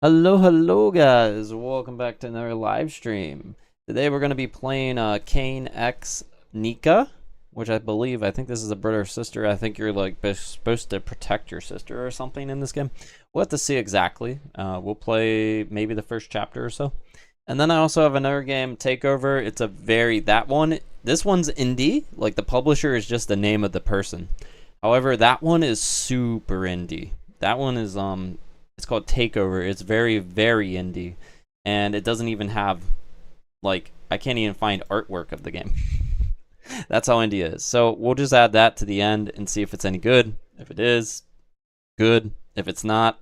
Hello guys, welcome back to another live stream. Today we're going to be playing Cain x Nica, which I think this is a brother or sister. I think you're like supposed to protect your sister or something in this game. We'll have to see exactly. We'll play maybe the first chapter or so. And then I also have another game, TAKEOVER. It's a this one's indie. Like the publisher is just the name of the person. However, that one is super indie. That one is it's called TAKEOVER. It's very, very indie. And it doesn't even have, like, I can't even find artwork of the game. That's how indie it is. So we'll just add that to the end and see if it's any good. If it is, good. If it's not,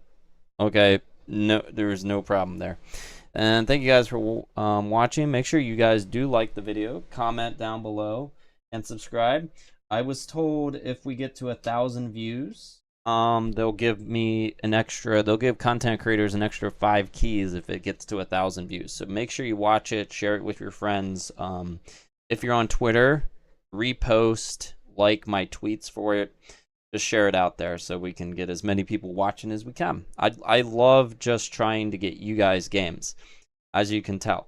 okay, no, there's no problem there. And thank you guys for watching. Make sure you guys do like the video, comment down below, and subscribe. I was told if we get to 1,000 views, they'll give content creators an extra 5 keys if it gets to 1,000 views. So make sure you watch it, share it with your friends. If you're on Twitter, repost, like my tweets for it. Just share it out there so we can get as many people watching as we can. I love just trying to get you guys games, as you can tell.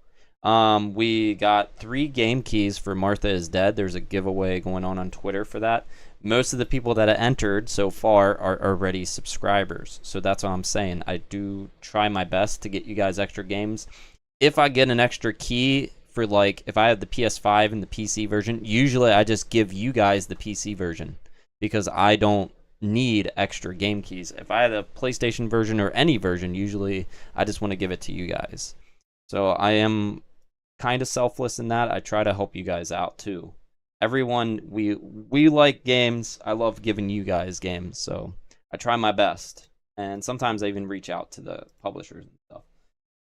We got 3 game keys for Martha is Dead. There's a giveaway going on Twitter for that. Most of the people that have entered so far are already subscribers. So that's what I'm saying. I do try my best to get you guys extra games. If I get an extra key for, like, if I have the PS5 and the PC version, usually I just give you guys the PC version because I don't need extra game keys. If I had a PlayStation version or any version, usually I just want to give it to you guys. So I am kind of selfless in that. I try to help you guys out too. Everyone, we like games. I love giving you guys games, so I try my best. And sometimes I even reach out to the publishers and stuff.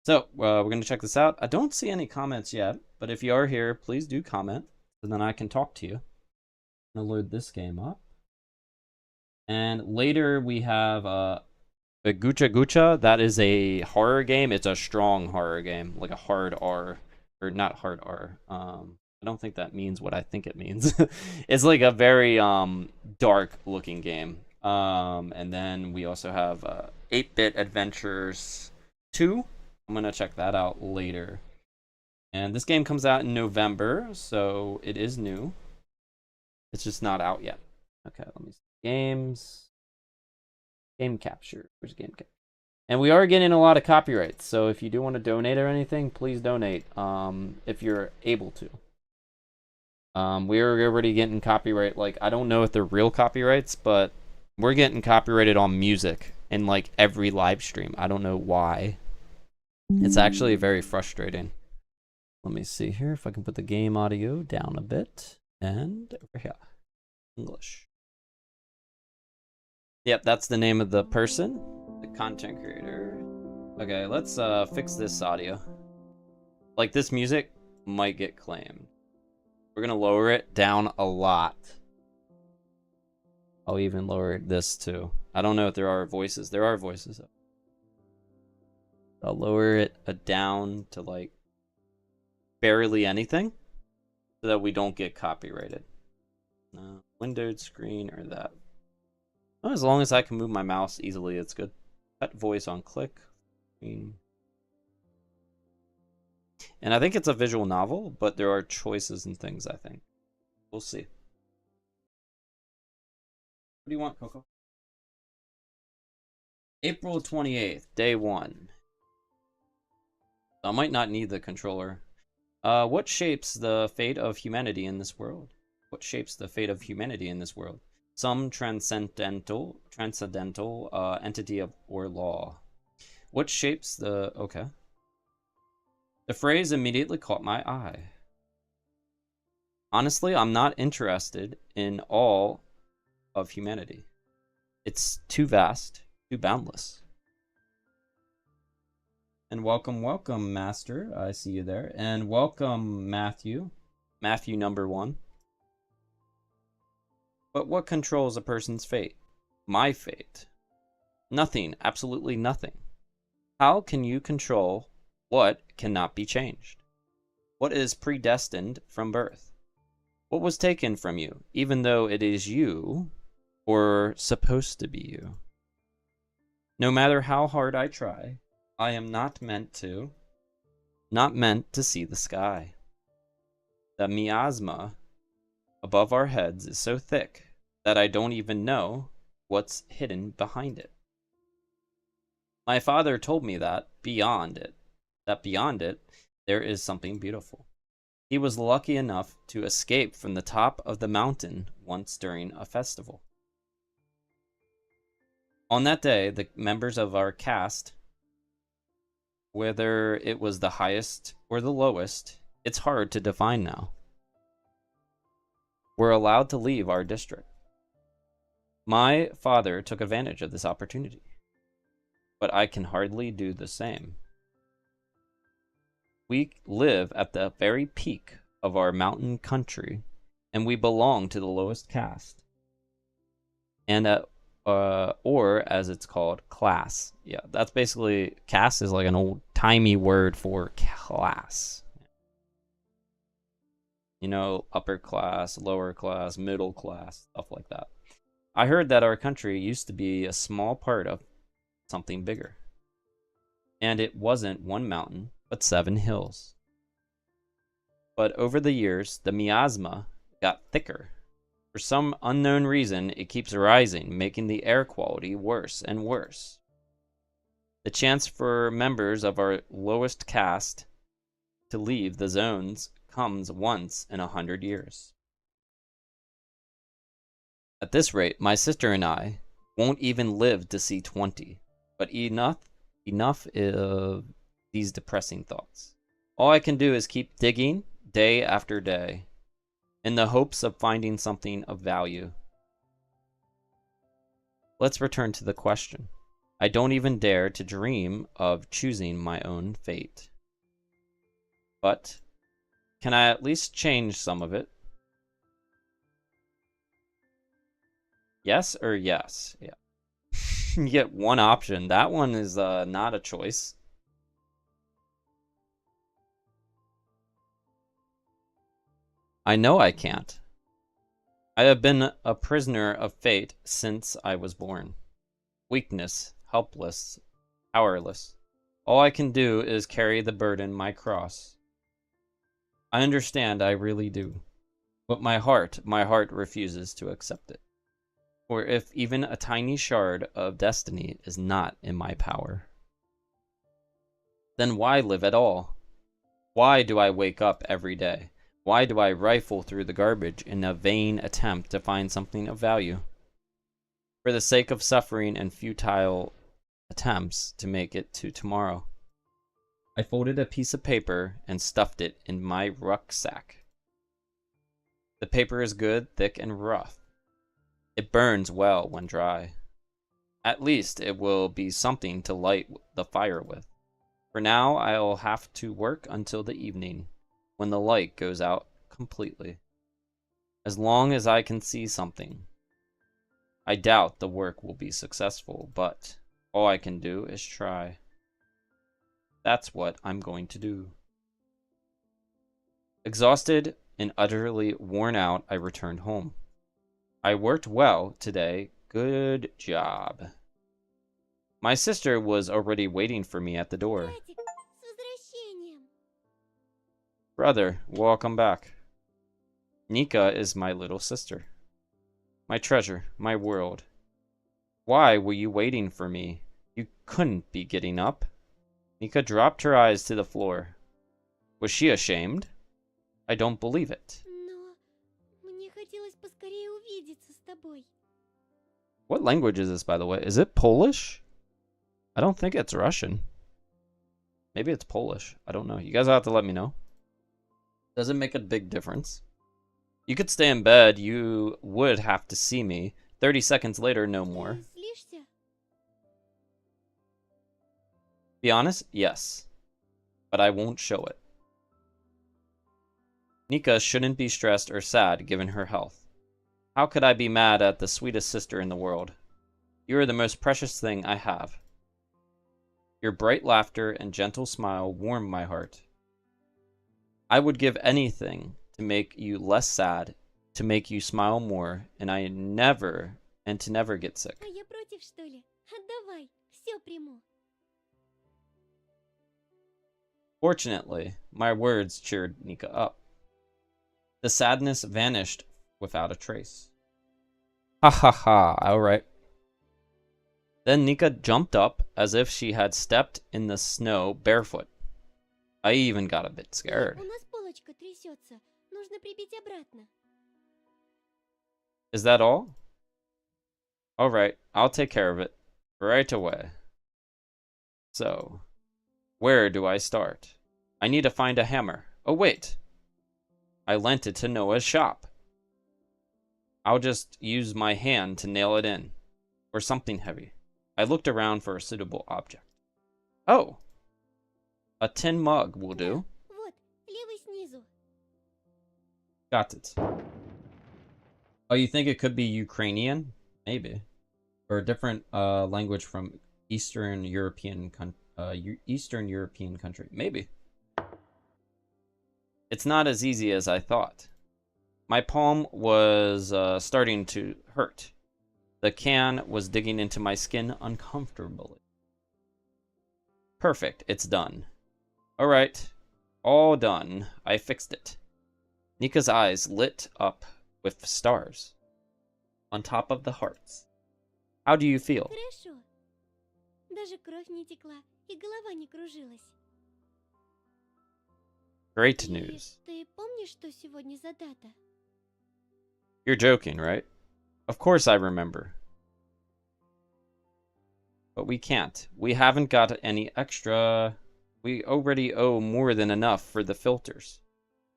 So we're going to check this out. I don't see any comments yet, but if you are here, please do comment, and then I can talk to you. I'm going to load this game up. And later we have the Gucha Gucha. That is a horror game. It's a strong horror game, like a hard R, or not hard R. I don't think that means what I think it means. It's like a very dark looking game. And then we also have 8-Bit Adventures 2. I'm gonna check that out later. And this game comes out in November, so it is new. It's just not out yet. Okay, let me see. Games. Game capture. Where's game capture? And we are getting a lot of copyrights, so if you do want to donate or anything, please donate if you're able to. We're already getting copyright. Like, I don't know if they're real copyrights, but we're getting copyrighted on music in like every live stream. I don't know why. It's actually very frustrating. Let me see here if I can put the game audio down a bit. And over here. English. Yep, that's the name of the person, the content creator. Okay, let's fix this audio. Like, this music might get claimed. We're gonna lower it down a lot. I'll even lower this too. I don't know if there are voices. There are voices. I'll lower it down to like barely anything so that we don't get copyrighted. Windowed screen or that. Oh, as long as I can move my mouse easily, it's good. Cut voice on click. And I think it's a visual novel, but there are choices and things, I think. We'll see. What do you want, Coco? April 28th, day 1. I might not need the controller. What shapes the fate of humanity in this world? What shapes the fate of humanity in this world? Some transcendental entity or law. What shapes the... Okay. The phrase immediately caught my eye. Honestly, I'm not interested in all of humanity. It's too vast, too boundless. And welcome, welcome, Master. I see you there. And welcome, Matthew. Matthew number 1. But what controls a person's fate? My fate. Nothing, absolutely nothing. How can you control what cannot be changed? What is predestined from birth? What was taken from you, even though it is you, or supposed to be you? No matter how hard I try, I am not meant to see the sky. The miasma above our heads is so thick that I don't even know what's hidden behind it. My father told me that beyond it, there is something beautiful. He was lucky enough to escape from the top of the mountain once during a festival. On that day, the members of our caste, whether it was the highest or the lowest, it's hard to define now, were allowed to leave our district. My father took advantage of this opportunity, but I can hardly do the same. We live at the very peak of our mountain country, and we belong to the lowest caste. And or as it's called, class. Yeah, that's basically, caste is like an old-timey word for class. You know, upper class, lower class, middle class, stuff like that. I heard that our country used to be a small part of something bigger. And it wasn't one mountain, but 7 hills. But over the years, the miasma got thicker. For some unknown reason, it keeps rising, making the air quality worse and worse. The chance for members of our lowest caste to leave the zones comes once in 100 years. At this rate, my sister and I, Won't even live to see 20. But enough of these depressing thoughts. All I can do is keep digging day after day in the hopes of finding something of value. Let's return to the question. I don't even dare to dream of choosing my own fate. But can I at least change some of it? Yes or yes? Yeah. You get one option. That one is not a choice. I know I can't. I have been a prisoner of fate since I was born. Weakness, helpless, powerless. All I can do is carry the burden, my cross. I understand, I really do. But my heart refuses to accept it. For if even a tiny shard of destiny is not in my power, then why live at all? Why do I wake up every day? Why do I rifle through the garbage in a vain attempt to find something of value? For the sake of suffering and futile attempts to make it to tomorrow. I folded a piece of paper and stuffed it in my rucksack. The paper is good, thick, and rough. It burns well when dry. At least it will be something to light the fire with. For now, I'll have to work until the evening, when the light goes out completely. As long as I can see something. I doubt the work will be successful, but all I can do is try. That's what I'm going to do. Exhausted and utterly worn out, I returned home. I worked well today. Good job. My sister was already waiting for me at the door. Brother, welcome back. Nica is my little sister. My treasure, my world. Why were you waiting for me? You couldn't be getting up. Nica dropped her eyes to the floor. Was she ashamed? I don't believe it. What language is this, by the way? Is it Polish? I don't think it's Russian. Maybe it's Polish. I don't know. You guys will have to let me know. Does it make a big difference? You could stay in bed. You would have to see me. 30 seconds later, no more. Be honest? Yes. But I won't show it. Nica shouldn't be stressed or sad given her health. How could I be mad at the sweetest sister in the world? You are the most precious thing I have. Your bright laughter and gentle smile warm my heart. I would give anything to make you less sad, to make you smile more, and to never get sick. Fortunately, my words cheered Nica up. The sadness vanished without a trace. Ha ha ha, alright. Then Nica jumped up as if she had stepped in the snow barefoot. I even got a bit scared. Is that all? Alright, I'll take care of it. Right away. So, where do I start? I need to find a hammer. Oh wait! I lent it to Noah's shop. I'll just use my hand to nail it in. Or something heavy. I looked around for a suitable object. Oh! A tin mug will do. Got it. Oh, you think it could be Ukrainian? Maybe. Or a different language from Eastern European country. Maybe. It's not as easy as I thought. My palm was starting to hurt. The can was digging into my skin uncomfortably. Perfect, it's done. Alright, all done. I fixed it. Nika's eyes lit up with stars on top of the hearts. How do you feel? Great news. You're joking, right? Of course I remember. But we can't. We haven't got any extra. We already owe more than enough for the filters.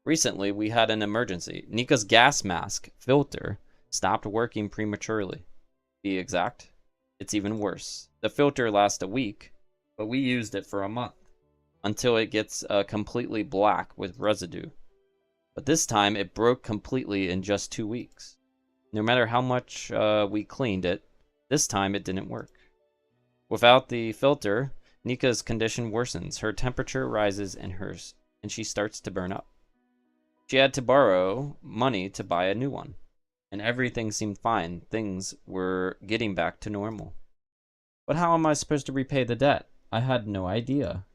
Recently, we had an emergency. Nica's gas mask filter stopped working prematurely. To be exact, it's even worse. The filter lasts a week, but we used it for a month until it gets completely black with residue. But this time, it broke completely in just 2 weeks. No matter how much we cleaned it, this time it didn't work. Without the filter, Nica's condition worsens. Her temperature rises and she starts to burn up. She had to borrow money to buy a new one, and everything seemed fine. Things were getting back to normal. But how am I supposed to repay the debt? I had no idea.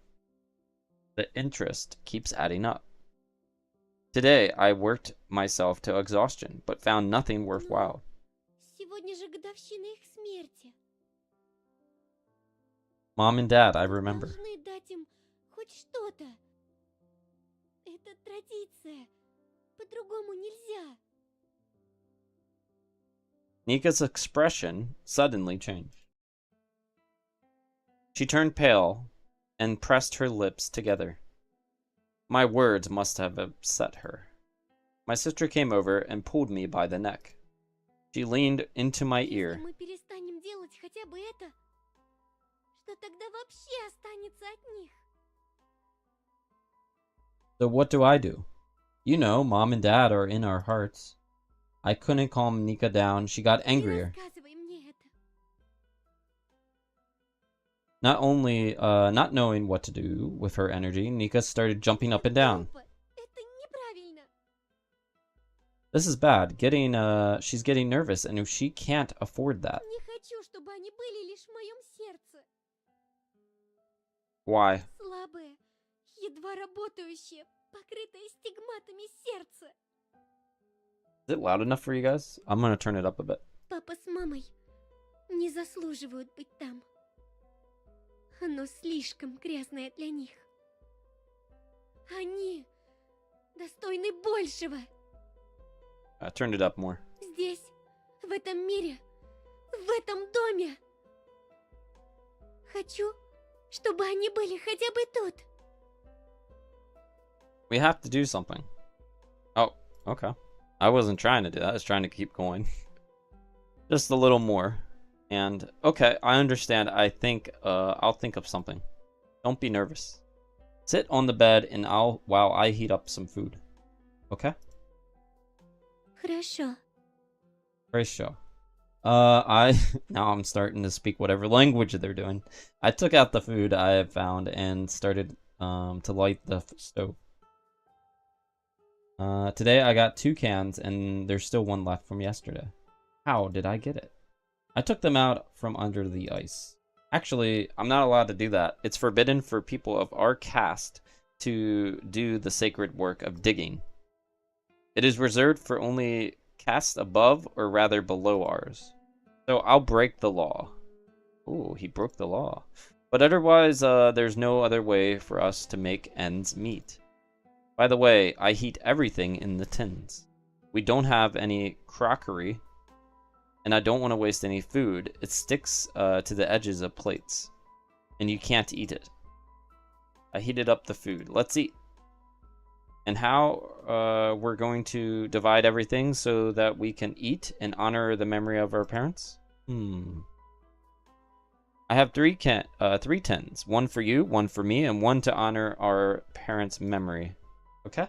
The interest keeps adding up. Today, I worked myself to exhaustion, but found nothing worthwhile. Mom and Dad, I remember. Nica's expression suddenly changed. She turned pale and pressed her lips together. My words must have upset her. My sister came over and pulled me by the neck. She leaned into my ear. So what do I do? You know, Mom and Dad are in our hearts. I couldn't calm Nica down. She got angrier. Not only not knowing what to do with her energy, Nica started jumping up and down. This is bad. She's getting nervous, and she can't afford that. Why? Is it loud enough for you guys? I'm gonna turn it up a bit. Папа с мамой не заслуживают быть там. Оно слишком грязное для них. Они достойны большего. I turned it up more. Здесь, в этом мире, в этом доме. Хочу, чтобы они были хотя бы тут. We have to do something. Oh, okay. I wasn't trying to do that. I was trying to keep going. Just a little more. And, okay, I understand. I think, I'll think of something. Don't be nervous. Sit on the bed and while I heat up some food. Okay? Хорошо. Хорошо. Now I'm starting to speak whatever language they're doing. I took out the food I have found and started, to light the stove. Today I got 2 cans and there's still 1 left from yesterday. How did I get it? I took them out from under the ice. Actually, I'm not allowed to do that. It's forbidden for people of our caste to do the sacred work of digging. It is reserved for only castes above or rather below ours. So I'll break the law. Ooh, he broke the law. But otherwise, there's no other way for us to make ends meet. By the way, I heat everything in the tins. We don't have any crockery, and I don't want to waste any food. It sticks to the edges of plates, and you can't eat it. I heated up the food. Let's eat. And how we're going to divide everything so that we can eat and honor the memory of our parents? I have 3 tins. 1 for you, 1 for me, and 1 to honor our parents' memory. Okay?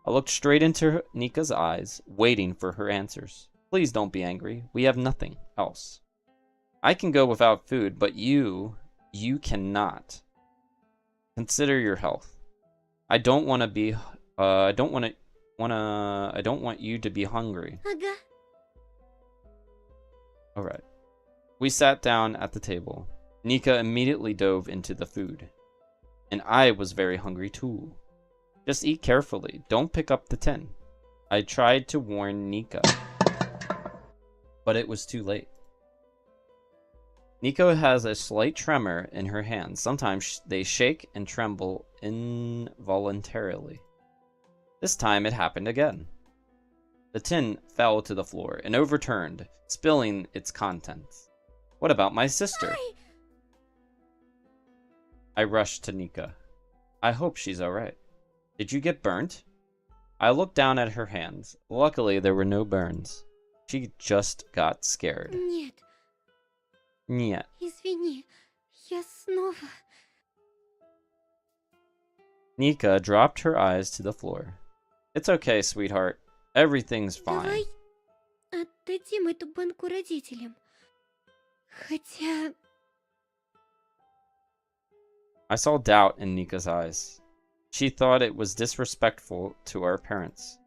I looked straight into Nica's eyes, waiting for her answers. Please don't be angry. We have nothing else. I can go without food, but you cannot. Consider your health. I don't want you to be hungry. Ага. All right. We sat down at the table. Nica immediately dove into the food. And I was very hungry too. Just eat carefully. Don't pick up the tin. I tried to warn Nica, but it was too late. Nica has a slight tremor in her hands. Sometimes they shake and tremble involuntarily. This time it happened again. The tin fell to the floor and overturned, spilling its contents. What about my sister? Ай! I rushed to Nica. I hope she's alright. Did you get burnt? I looked down at her hands. Luckily, there were no burns. She just got scared. Нет, Нет. извини. Я снова... Nica dropped her eyes to the floor. It's okay, sweetheart. Everything's fine. Давай отдадим эту банку родителям. Хотя... I saw doubt in Nika's eyes. She thought it was disrespectful to our parents.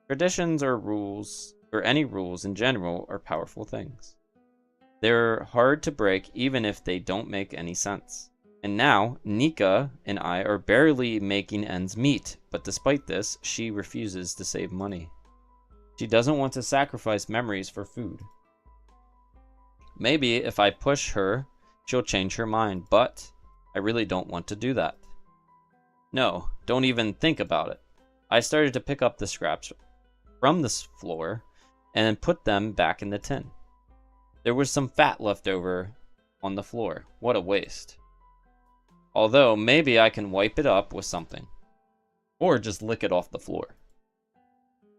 Traditions or rules, or any rules in general, are powerful things. They're hard to break even if they don't make any sense. And now, Nica and I are barely making ends meet, but despite this, she refuses to save money. She doesn't want to sacrifice memories for food. Maybe if I push her, she'll change her mind, but I really don't want to do that. No, don't even think about it. I started to pick up the scraps from the floor and put them back in the tin. There was some fat left over on the floor. What a waste. Although, maybe I can wipe it up with something. Or just lick it off the floor.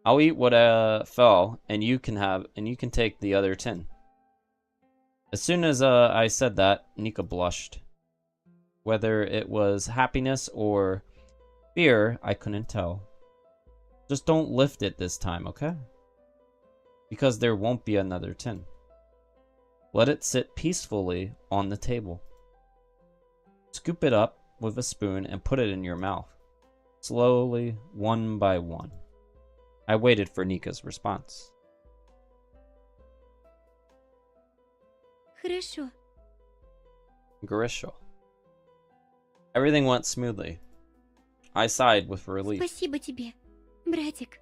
I'll eat what fell, and you can take the other tin. As soon as I said that, Nica blushed. Whether it was happiness or fear, I couldn't tell. Just don't lift it this time, okay? Because there won't be another tin. Let it sit peacefully on the table. Scoop it up with a spoon and put it in your mouth. Slowly, one by one. I waited for Nika's response. Хорошо. Garisho. Everything went smoothly. I sighed with relief. Спасибо тебе, братик.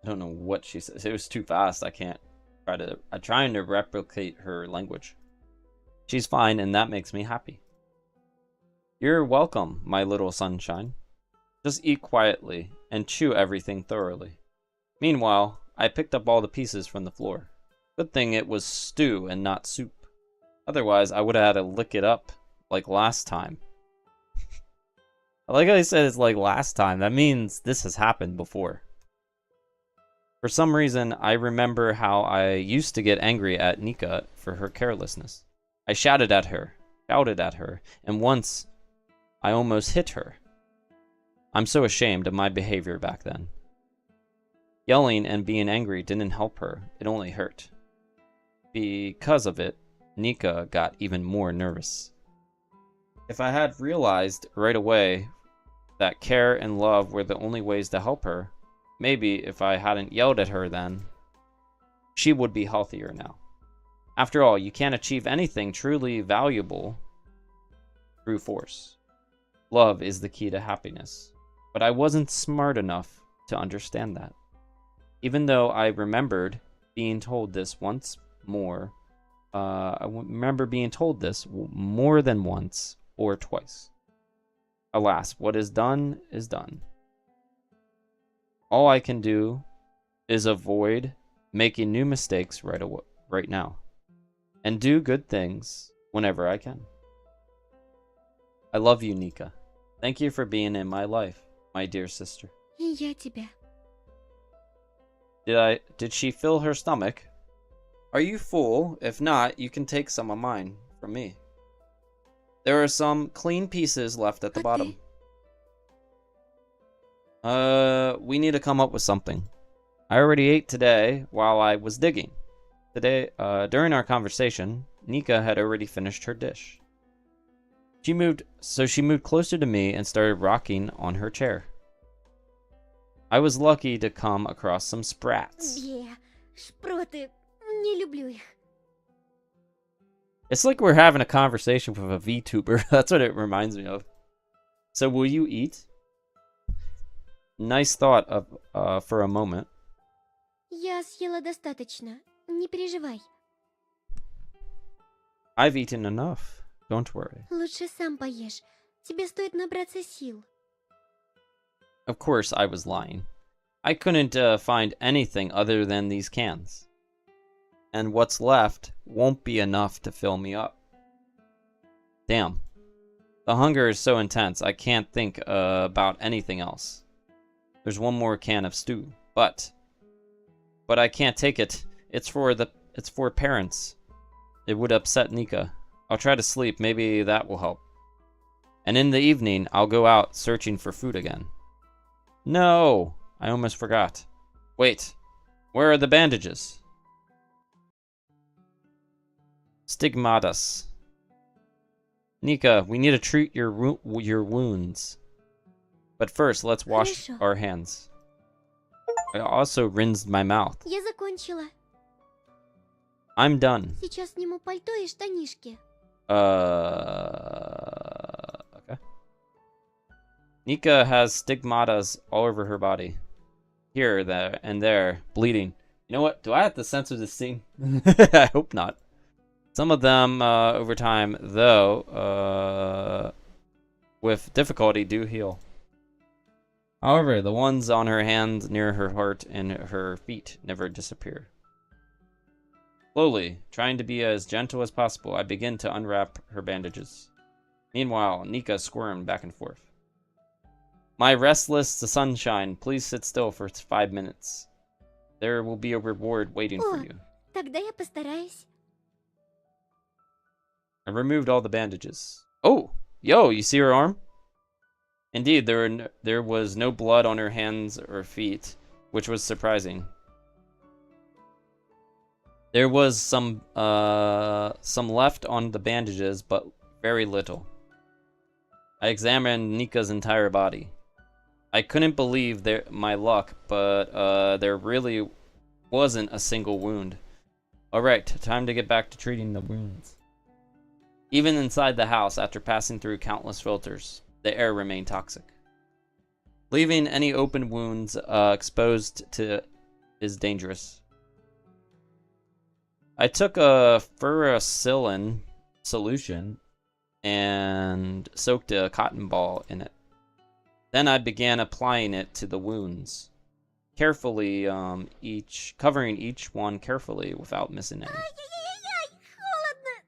I don't know what she said. It was too fast. I'm trying to replicate her language. She's fine, and that makes me happy. You're welcome, my little sunshine. Just eat quietly and chew everything thoroughly. Meanwhile, I picked up all the pieces from the floor. Good thing it was stew and not soup. Otherwise, I would have had to lick it up like last time. I like how I said it's like last time. That means this has happened before. For some reason, I remember how I used to get angry at Nica for her carelessness. I shouted at her, and once I almost hit her. I'm so ashamed of my behavior back then. Yelling and being angry didn't help her, it only hurt. Because of it, Nica got even more nervous. If I had realized right away that care and love were the only ways to help her, maybe if I hadn't yelled at her then, she would be healthier now. After all, you can't achieve anything truly valuable through force. Love is the key to happiness. But I wasn't smart enough to understand that. Even though I remembered being told this once more, I remember being told this more than once or twice. Alas, what is done is done. All I can do is avoid making new mistakes right now, and do good things whenever I can. I love you, Nica. Thank you for being in my life, my dear sister. И я тебя. Did she fill her stomach? Are you full? If not, you can take some of mine from me. There are some clean pieces left at the bottom. We need to come up with something. I already ate today while I was digging. During our conversation, Nica had already finished her dish. She moved closer to me and started rocking on her chair. I was lucky to come across some sprats. Бе, шпроты. Не люблю их. It's like we're having a conversation with a VTuber. That's what it reminds me of. So will you eat? Nice thought for a moment. Я съела достаточно. Не переживай. I've eaten enough. Don't worry. Лучше сам поешь. Тебе стоит набраться сил. Of course, I was lying. I couldn't find anything other than these cans. and what's left won't be enough to fill me up. Damn. The hunger is so intense, I can't think about anything else. There's one more can of stew, but I can't take it. It's for parents. It would upset Nica. I'll try to sleep, maybe that will help. And in the evening, I'll go out searching for food again. No! I almost forgot. Wait, where are the bandages? Stigmatas. Nica, we need to treat your wounds. But first, let's wash Хорошо. our hands. I also rinsed my mouth. Я закончила. I'm done. Сейчас сниму пальто и штанишки. Okay. Nica has stigmatas all over her body. Here, there, and there, bleeding. You know what? Do I have to censor this scene? I hope not. Some of them, over time, though, with difficulty, do heal. However, the ones on her hands, near her heart, and her feet never disappear. Slowly, trying to be as gentle as possible, I begin to unwrap her bandages. Meanwhile, Nica squirmed back and forth. My restless sunshine, please sit still for 5 minutes. There will be a reward waiting for you. Тогда я постараюсь. I removed all the bandages. Oh! Yo, you see her arm? Indeed, there was no blood on her hands or feet, which was surprising. There was some left on the bandages, but very little. I examined Nika's entire body. I couldn't believe my luck, but there really wasn't a single wound. Alright, time to get back to treating the wounds. Even inside the house, after passing through countless filters, the air remained toxic. Leaving any open wounds exposed is dangerous. I took a furacillin solution and soaked a cotton ball in it. Then I began applying it to the wounds, carefully, covering each one carefully without missing any. Ай-яй-яй-яй, холодно.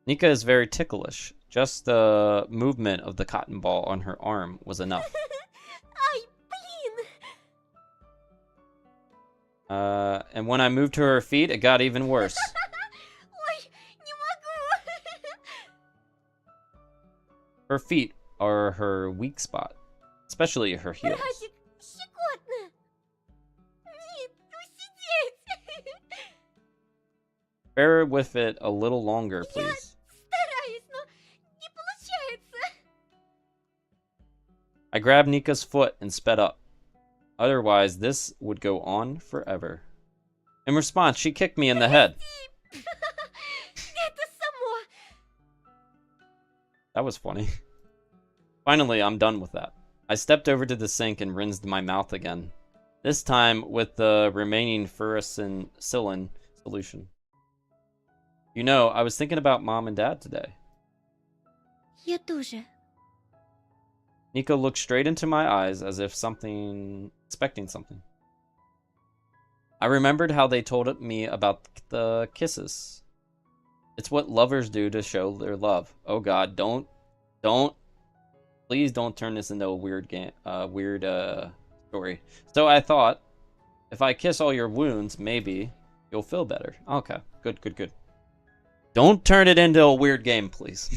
Nica is very ticklish. Just the movement of the cotton ball on her arm was enough. Ай, блин. And when I moved to her feet, it got even worse. Ой, не могу. Her feet are her weak spot, especially her heels. Братик, щекотно. Нет, усидеть. Bear with it a little longer, please. Стараюсь, но не получается. I grabbed Nika's foot and sped up. Otherwise, this would go on forever. In response, she kicked me in the head. Это само. That was funny. Finally, I'm done with that. I stepped over to the sink and rinsed my mouth again. This time with the remaining furacillin solution. You know, I was thinking about Mom and Dad today. Я тоже. Nica looked straight into my eyes as if expecting something. I remembered how they told me about the kisses. It's what lovers do to show their love. Oh God, please don't turn this into a weird story. So I thought, if I kiss all your wounds, maybe you'll feel better. Okay, good. Don't turn it into a weird game, please.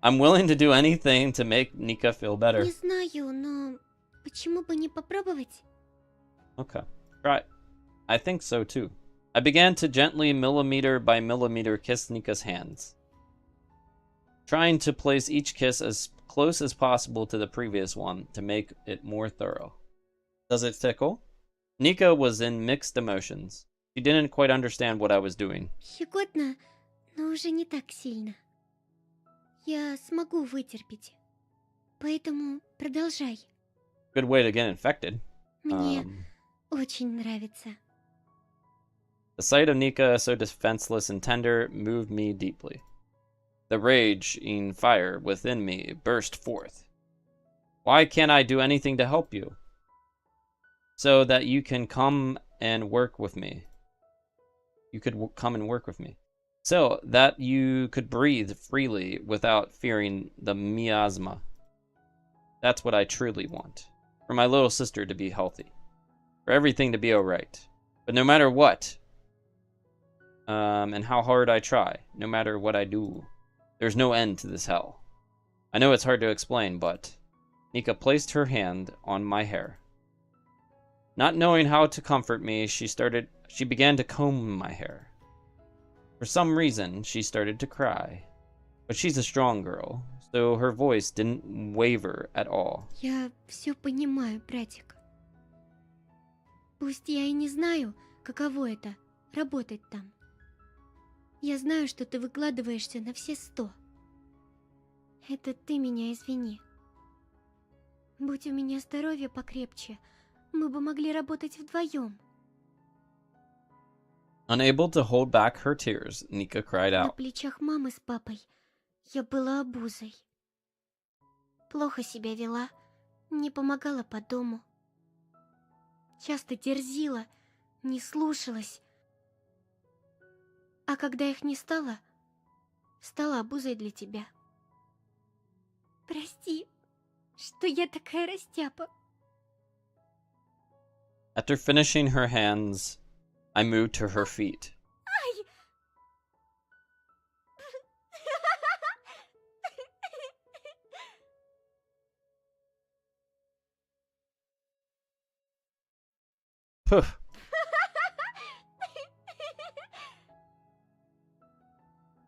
I'm willing to do anything to make Nica feel better. Не знаю, но почему бы не попробовать? Okay, right. I think so too. I began to gently, millimeter by millimeter, kiss Nika's hands, trying to place each kiss as close as possible to the previous one to make it more thorough. Does it tickle? Nica was in mixed emotions. She didn't quite understand what I was doing. Щекотно, но уже не так сильно. Я смогу вытерпеть. Поэтому продолжай. Good way to get infected. Мне очень нравится. The sight of Nica, so defenseless and tender, moved me deeply. The raging fire within me burst forth. Why can't I do anything to help you? so that you can come and work with me. You could come and work with me. So that you could breathe freely without fearing the miasma. That's what I truly want. For my little sister to be healthy. For everything to be alright. But no matter what, and how hard I try, no matter what I do, there's no end to this hell. I know it's hard to explain, but Nica placed her hand on my hair. Not knowing how to comfort me, she began to comb my hair. For some reason, she started to cry. But she's a strong girl, so her voice didn't waver at all. Я все понимаю, братик. Пусть я и не знаю, каково это — работать там. Я знаю, что ты выкладываешься на все 100. Это ты меня извини. Будь у меня здоровье покрепче, мы бы могли работать вдвоем. Unable to hold back her tears, Nica cried На out. плечах мамы с папой я была обузой. Плохо себя вела, не помогала по дому. Часто дерзила, не слушалась. А когда их не стало, стала обузой для тебя. Прости, что я такая растяпа. After finishing her hands, I moved to her feet. Ай! Poof.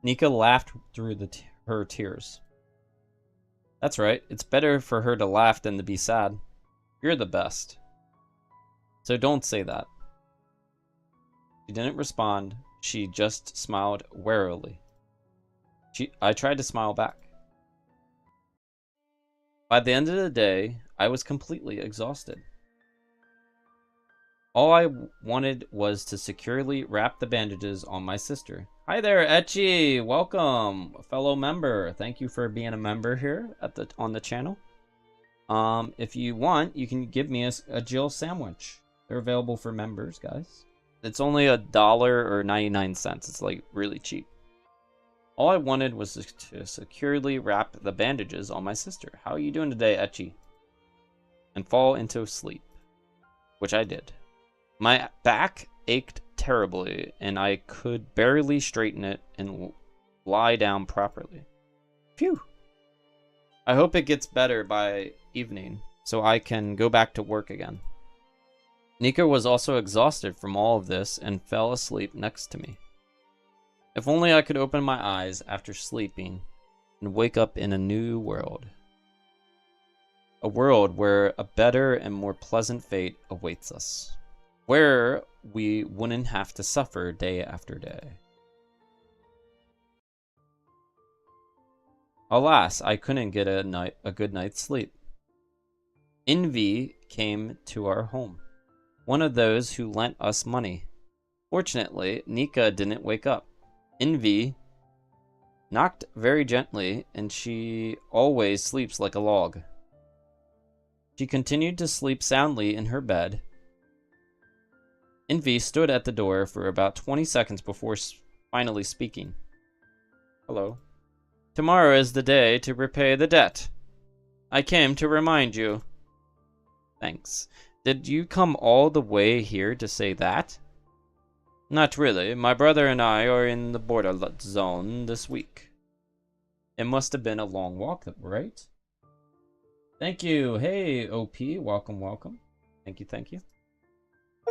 Nica laughed through her tears. That's right, it's better for her to laugh than to be sad. You're the best. So don't say that. She didn't respond, she just smiled warily. I tried to smile back. By the end of the day, I was completely exhausted. All I wanted was to securely wrap the bandages on my sister. Hi there, Etchi! Welcome, fellow member. Thank you for being a member here on the channel. If you want, you can give me a Jill sandwich. They're available for members, guys. It's only $1 or 99 cents. It's like really cheap. All I wanted was to securely wrap the bandages on my sister. How are you doing today, Etchi? And fall into sleep, which I did. My back ached terribly, and I could barely straighten it and lie down properly. Phew! I hope it gets better by evening, so I can go back to work again. Nica was also exhausted from all of this and fell asleep next to me. If only I could open my eyes after sleeping and wake up in a new world. A world where a better and more pleasant fate awaits us. Where we wouldn't have to suffer day after day. Alas, I couldn't get a good night's sleep. Invi came to our home. One of those who lent us money. Fortunately, Nica didn't wake up. Invi knocked very gently, and she always sleeps like a log. She continued to sleep soundly in her bed. Invi stood at the door for about 20 seconds before finally speaking. Hello. Tomorrow is the day to repay the debt. I came to remind you. Thanks. Did you come all the way here to say that? Not really. My brother and I are in the border zone this week. It must have been a long walk, right? Thank you. Hey, OP. Welcome, welcome. Thank you, thank you.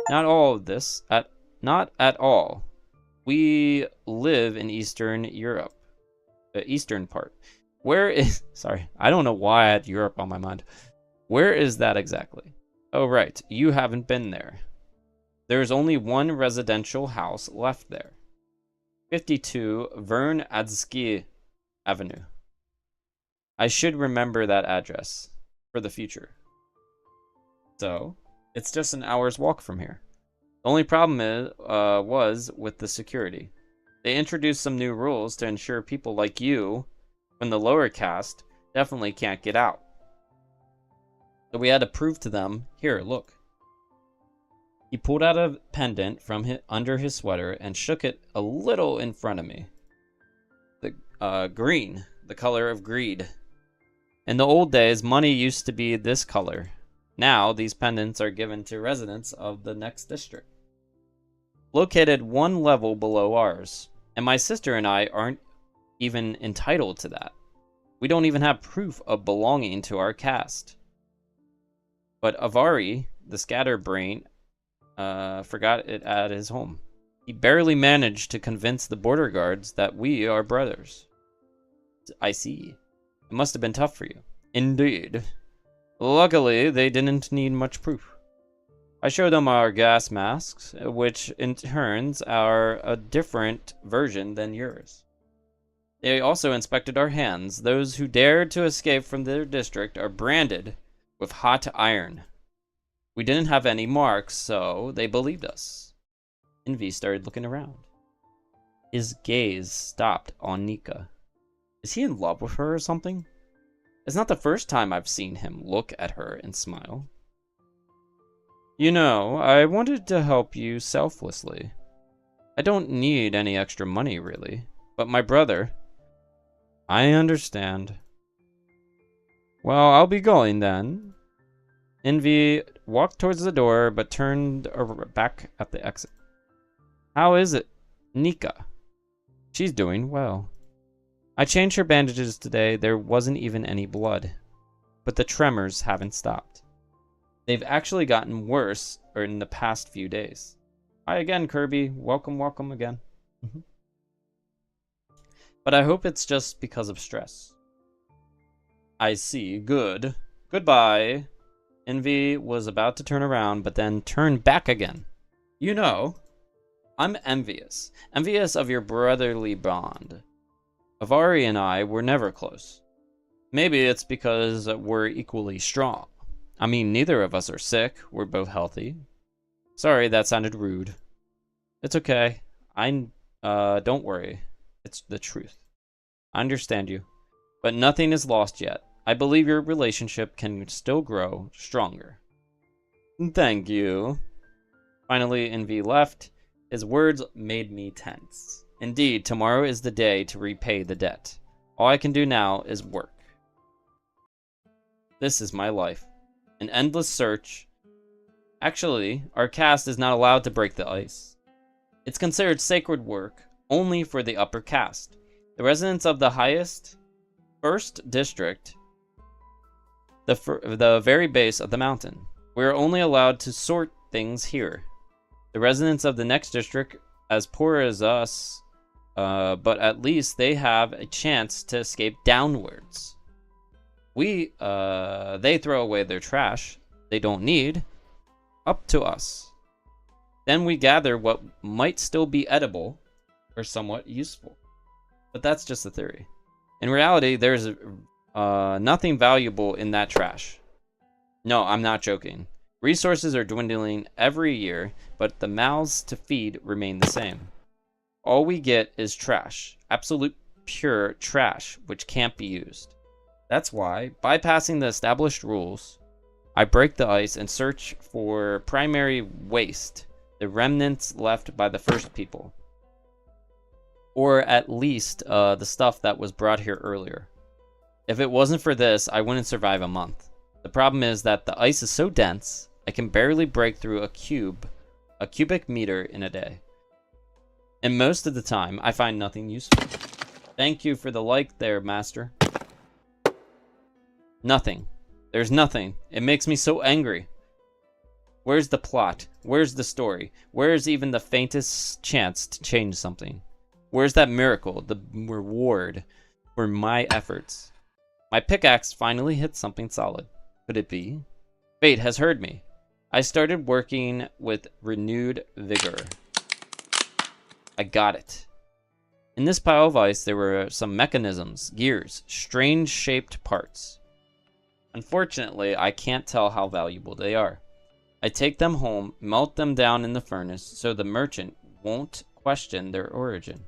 Not all of this. Not at all. We live in Eastern Europe. The eastern part. Where is... Sorry, I don't know why I had Europe on my mind. Where is that exactly? Oh, right. You haven't been there. There's only one residential house left there. 52 Vern Adsky Avenue. I should remember that address for the future. So, it's just an hour's walk from here. The only problem was with the security. They introduced some new rules to ensure people like you, from the lower caste, definitely can't get out. So we had to prove to them, here, look. He pulled out a pendant from under his sweater and shook it a little in front of me. Green, the color of greed. In the old days, money used to be this color. Now, these pendants are given to residents of the next district, located one level below ours. And my sister and I aren't even entitled to that. We don't even have proof of belonging to our caste. But Avari, the scatterbrain, forgot it at his home. He barely managed to convince the border guards that we are brothers. I see. It must have been tough for you. Indeed. Luckily, they didn't need much proof. I showed them our gas masks, which in turns are a different version than yours. They also inspected our hands. Those who dared to escape from their district are branded with hot iron. We didn't have any marks, so they believed us. Invi started looking around. His gaze stopped on Nica. Is he in love with her or something? It's not the first time I've seen him look at her and smile. You know, I wanted to help you selflessly. I don't need any extra money, really. But my brother... I understand. Well, I'll be going then. Invi walked towards the door, but turned back at the exit. How is it, Nica? She's doing well. I changed her bandages today. There wasn't even any blood. But the tremors haven't stopped. They've actually gotten worse in the past few days. Hi again, Kirby. Welcome again. But I hope it's just because of stress. I see. Good. Goodbye. Invi was about to turn around, but then turned back again. You know, I'm envious. Envious of your brotherly bond. Avari and I were never close. Maybe it's because we're equally strong. I mean, neither of us are sick. We're both healthy. Sorry, that sounded rude. It's okay. Don't worry. It's the truth. I understand you. But nothing is lost yet. I believe your relationship can still grow stronger. Thank you. Finally, Invi left. His words made me tense. Indeed, tomorrow is the day to repay the debt. All I can do now is work. This is my life. An endless search. Actually, our caste is not allowed to break the ice. It's considered sacred work only for the upper caste. The residents of the highest first district, the very base of the mountain. We are only allowed to sort things here. The residents of the next district, as poor as us, but at least they have a chance to escape downwards. They throw away their trash they don't need, up to us. Then we gather what might still be edible or somewhat useful. But that's just a theory. In reality, there's nothing valuable in that trash. No, I'm not joking. Resources are dwindling every year, but the mouths to feed remain the same. All we get is trash. Absolute pure trash, which can't be used. That's why, bypassing the established rules, I break the ice and search for primary waste, the remnants left by the first people. Or at least the stuff that was brought here earlier. If it wasn't for this, I wouldn't survive a month. The problem is that the ice is so dense, I can barely break through a cubic meter in a day. And most of the time, I find nothing useful. Thank you for the like there, master. Nothing. There's nothing. It makes me so angry. Where's the plot? Where's the story? Where's even the faintest chance to change something? Where's that miracle, the reward for my efforts? My pickaxe finally hit something solid. Could it be? Fate has heard me. I started working with renewed vigor. I got it. In this pile of ice, there were some mechanisms, gears, strange-shaped parts. Unfortunately, I can't tell how valuable they are. I take them home, melt them down in the furnace, so the merchant won't question their origin.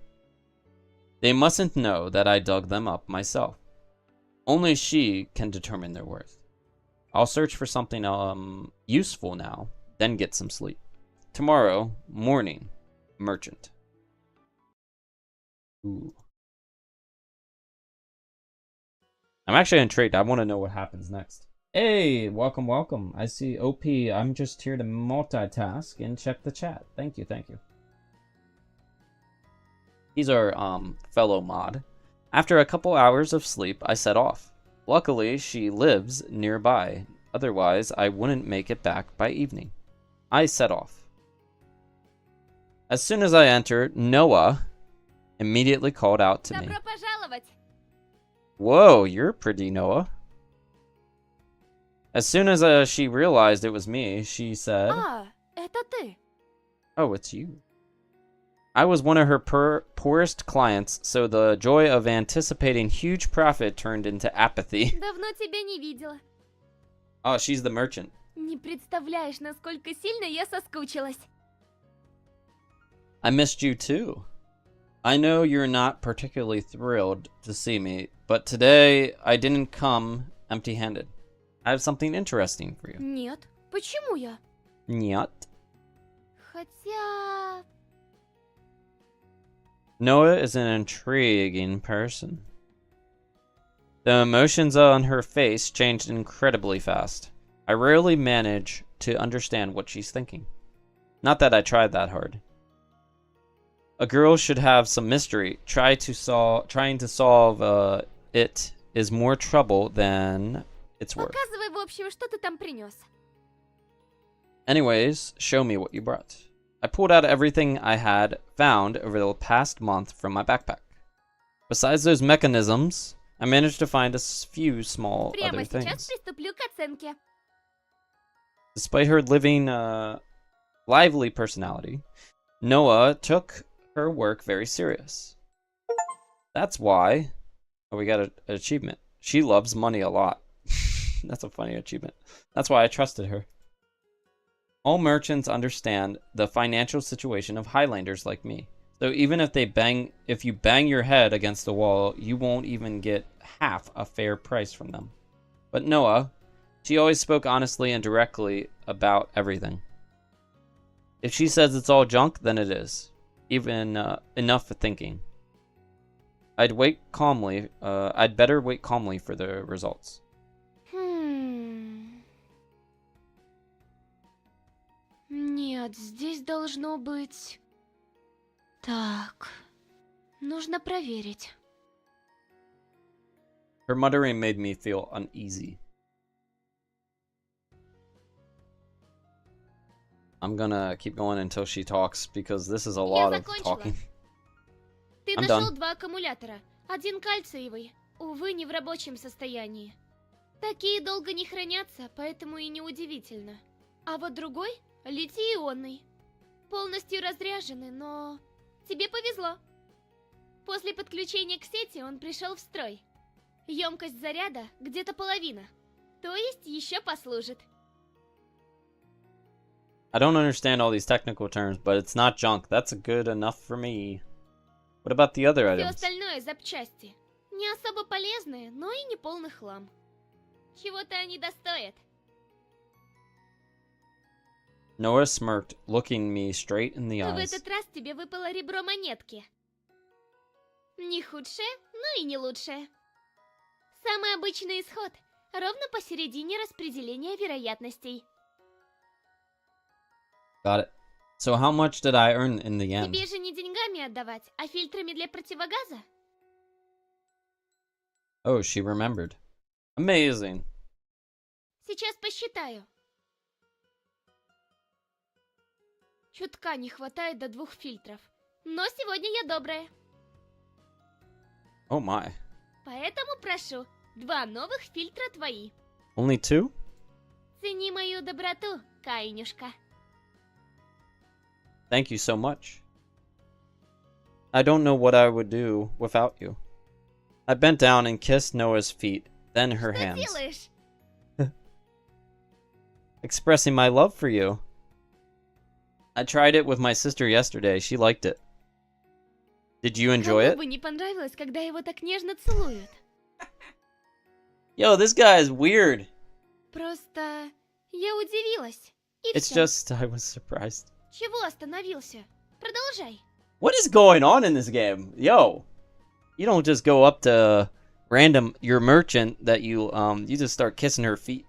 They mustn't know that I dug them up myself. Only she can determine their worth. I'll search for something useful now, then get some sleep. Tomorrow morning, merchant. Ooh. I'm actually intrigued. I want to know what happens next. Hey, welcome, welcome. I see OP. I'm just here to multitask and check the chat. Thank you, thank you. He's our fellow mod. After a couple hours of sleep, I set off. Luckily, she lives nearby. Otherwise, I wouldn't make it back by evening. I set off. As soon as I entered, Noah immediately called out to me. Добро пожаловать! Whoa, you're pretty, Noah. As soon as she realized it was me, she said, это ты. Oh, it's you. I was one of her poorest clients, so the joy of anticipating huge profit turned into apathy. Давно тебя не видела. Oh, she's the merchant. Не представляешь, насколько сильно я соскучилась. I missed you too. I know you're not particularly thrilled to see me, but today I didn't come empty-handed. I have something interesting for you. Нет, почему я? Нет. Хотя... Noah is an intriguing person. The emotions on her face changed incredibly fast. I rarely manage to understand what she's thinking. Not that I tried that hard. A girl should have some mystery. Trying to solve it is more trouble than it's worth. Показывай, в общем, что ты там принес. Anyways, show me what you brought. I pulled out everything I had found over the past month from my backpack. Besides those mechanisms, I managed to find a few small Прямо other сейчас things. приступлю к оценке. Despite her lively personality, Noah took her work very serious. That's why... Oh, we got an achievement. She loves money a lot. That's a funny achievement. That's why I trusted her. All merchants understand the financial situation of Highlanders like me. So even if you bang your head against the wall, you won't even get half a fair price from them. But Noah, she always spoke honestly and directly about everything. If she says it's all junk, then it is. Even enough for thinking. I'd better wait calmly for the results. Нет, здесь должно быть... Так, нужно проверить. Her muttering made me feel uneasy. I'm gonna keep going until she talks, because this is a lot of talking. Ты I'm нашел done. 2 аккумулятора. Один кальциевый, увы, не в рабочем состоянии. Такие долго не хранятся, поэтому и неудивительно. А вот другой — литий-ионный. Полностью разряженный, но... Тебе повезло. После подключения к сети он пришел в строй. Емкость заряда где-то половина. То есть еще послужит. I don't understand all these technical terms, but it's not junk. That's good enough for me. What about the other Все items? остальное запчасти. Не особо полезные, но и не полный хлам. Чего-то они достоят. Noah smirked, looking me straight in the В eyes. этот раз тебе выпало ребро монетки. Не худшее, но и не лучшее. Самый обычный исход, ровно посередине распределения вероятностей. Got it. So how much did I earn in the end? Тебе же не деньгами отдавать, а фильтрами для противогаза? Oh, she remembered. Amazing. Сейчас посчитаю. Чутка не хватает до 2 фильтров. Но сегодня я добрая. Oh my. Поэтому прошу, 2 новых фильтра твои. Only 2? Цени мою доброту, Каинюшка. Thank you so much. I don't know what I would do without you. I bent down and kissed Noah's feet, then her Что hands, делаешь? expressing my love for you. I tried it with my sister yesterday. She liked it. Did you enjoy Кому it? бы не понравилось, когда его так нежно целуют? Yo, this guy is weird. Просто я удивилась. И It's всё. just, I was surprised. Чего остановился? Продолжай. What is going on in this game? Yo, you don't just go up to your merchant that you just start kissing her feet.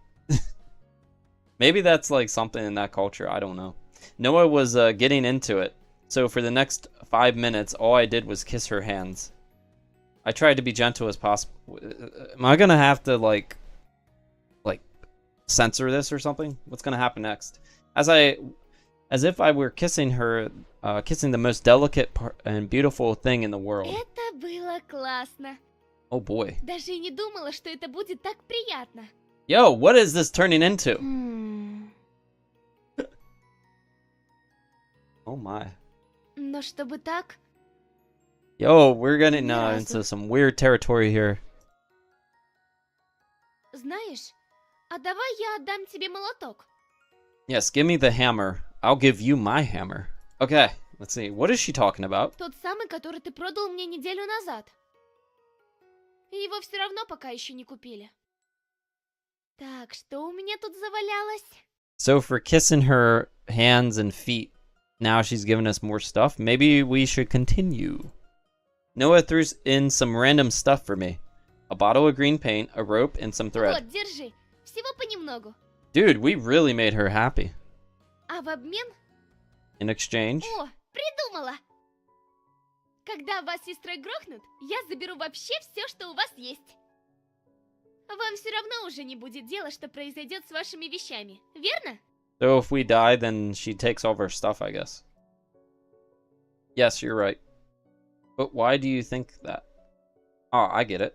Maybe that's like something in that culture. I don't know. Noah was getting into it. So for the next 5 minutes, all I did was kiss her hands. I tried to be gentle as possible. Am I gonna have to like censor this or something? What's gonna happen next? As if I were kissing her, kissing the most delicate and beautiful thing in the world. Это было классно. Oh boy. Даже и не думала, что это будет так приятно. Yo, what is this turning into? Oh my. Но чтобы так... Yo, we're getting into some weird territory here. Знаешь, а давай я отдам тебе молоток. Yes, give me the hammer. I'll give you my hammer. Okay, let's see. What is she talking about? Тот самый, который ты продал мне неделю назад. Его все равно пока еще не купили. Так, что у меня тут завалялось? So for kissing her hands and feet, now she's giving us more stuff. Maybe we should continue. Noah threw in some random stuff for me. A bottle of green paint, a rope, and some thread. Вот, держи. Всего понемногу. Dude, we really made her happy. А в обмен... In exchange? О, придумала! Когда вас с сестрой грохнут, я заберу вообще все, что у вас есть. Вам все равно уже не будет дела, что произойдет с вашими вещами, верно? So if we die, then she takes all of our stuff, I guess. Yes, you're right. But why do you think that? Oh, I get it.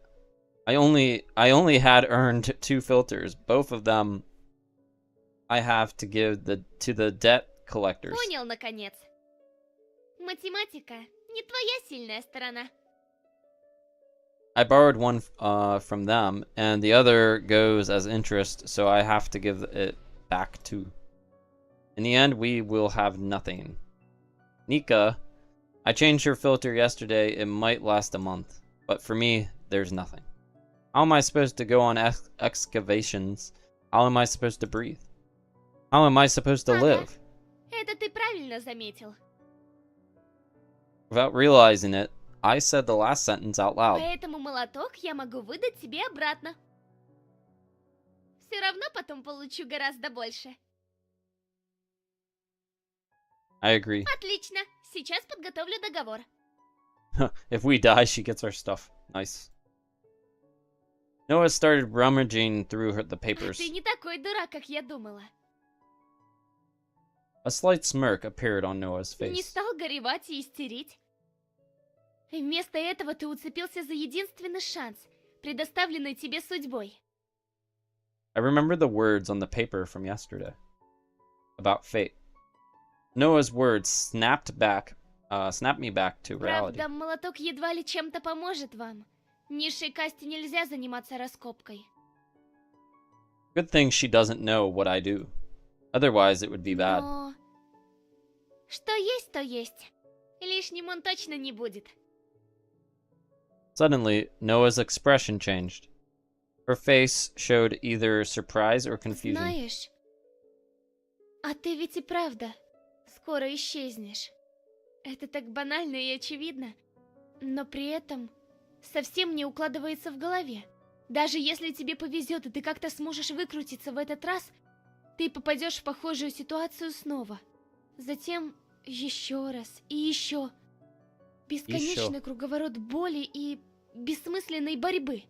I only had earned 2 filters. Both of them I have to give to the debt collectors. Понял, наконец. Математика не твоя сильная сторона. I borrowed one from them, and the other goes as interest, so I have to give it back too. In the end, we will have nothing. Nica, I changed her filter yesterday. It might last a month, but for me, there's nothing. How am I supposed to go on excavations? How am I supposed to breathe? How am I supposed to live? Это ты правильно заметил. Without realizing it, I said the last sentence out loud. Поэтому молоток я могу выдать тебе обратно. Все равно потом получу гораздо больше. I agree. Отлично. Сейчас подготовлю договор. If we die, she gets our stuff. Nice. Noah started rummaging through the papers. Ты не такой дурак, как я думала. A slight smirk appeared on Noah's Не face. стал горевать и истерить. Вместо этого ты уцепился за единственный шанс, предоставленный тебе судьбой. I remember the words on the paper from yesterday about fate. Noah's words snapped me back to reality. Правда, молоток едва ли чем-то поможет вам. Низшей касте нельзя заниматься раскопкой. Good thing she doesn't know what I do. Otherwise, it would be bad. Но... Что есть, то есть. Лишним он точно не будет. Suddenly, Noah's expression changed. Her face showed either surprise or confusion. Знаешь, а ты ведь и правда скоро исчезнешь. Это так банально и очевидно, но при этом совсем не укладывается в голове. Даже если тебе повезет, и ты как-то сможешь выкрутиться в этот раз, ты попадешь в похожую ситуацию снова. Затем еще раз и еще. Бесконечный круговорот боли и бессмысленной борьбы.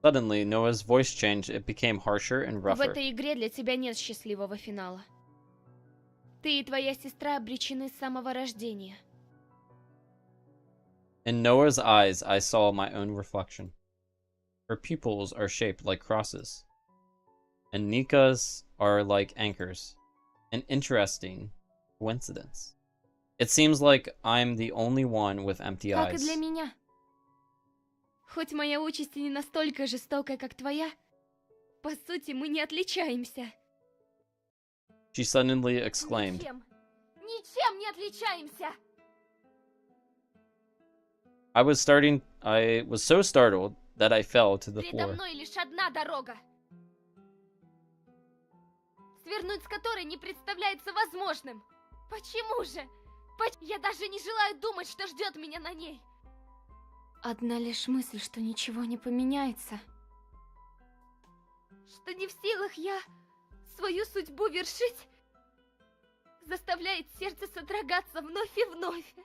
Suddenly, Noah's voice changed. It became harsher and В rougher. этой игре для тебя нет счастливого финала. Ты и твоя сестра обречены с самого рождения. In Noah's eyes, I saw my own reflection. Her pupils are shaped like crosses, and Nica's are like anchors. An interesting coincidence. It seems like I'm the only one with empty Как и eyes. для меня. Хоть моя участь и не настолько жестокая, как твоя, по сути, мы не отличаемся. She suddenly exclaimed. Ничем не отличаемся! I was so startled that I fell to the Передо floor. мной лишь одна дорога. свернуть с которой не представляется возможным. Почему же? Я даже не желаю думать, что ждет меня на ней. Одна лишь мысль, что ничего не поменяется. Что не в силах я свою судьбу вершить, заставляет сердце содрогаться вновь и вновь.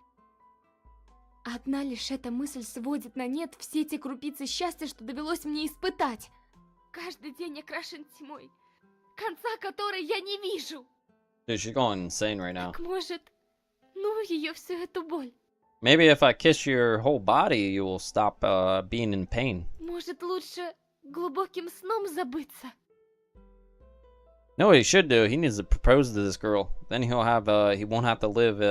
Одна лишь эта мысль сводит на нет все те крупицы счастья, что довелось мне испытать. Каждый день окрашен тьмой, конца которой я не вижу. Dude, she's going insane right now. Так может, ну ее всю эту боль. Maybe if I kiss your whole body, you will stop being in pain. Может, лучше глубоким сном забыться? No, what he should do, he needs to propose to this girl. Then he won't have to live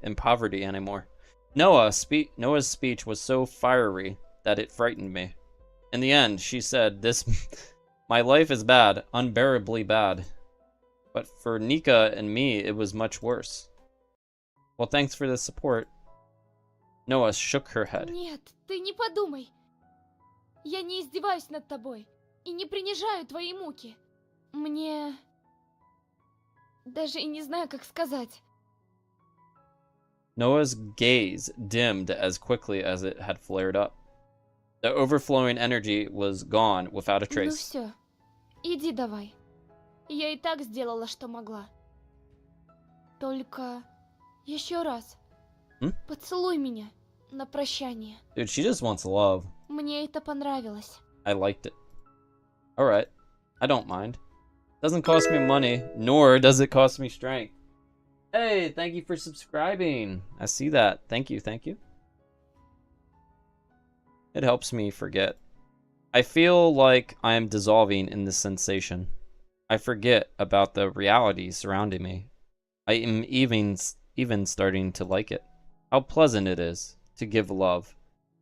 in poverty anymore. Noah's speech was so fiery that it frightened me. In the end, she said, my life is bad, unbearably bad. But for Nica and me, it was much worse. Well, thanks for the support. Noah shook her head. Нет, ты не подумай. Я не издеваюсь над тобой и не принижаю твои муки. Мне... даже и не знаю, как сказать. Noah's gaze dimmed as quickly as it had flared up. The overflowing energy was gone without a Ну trace. все, иди давай. Я и так сделала, что могла. Только еще раз поцелуй меня на прощание. Dude, she just wants love. Мне это понравилось. I liked it. Alright. I don't mind. Doesn't cost me money, nor does it cost me strength. Hey, thank you for subscribing. I see that. Thank you, thank you. It helps me forget. I feel like I am dissolving in this sensation. I forget about the reality surrounding me. I am even starting to like it. How pleasant it is to give love.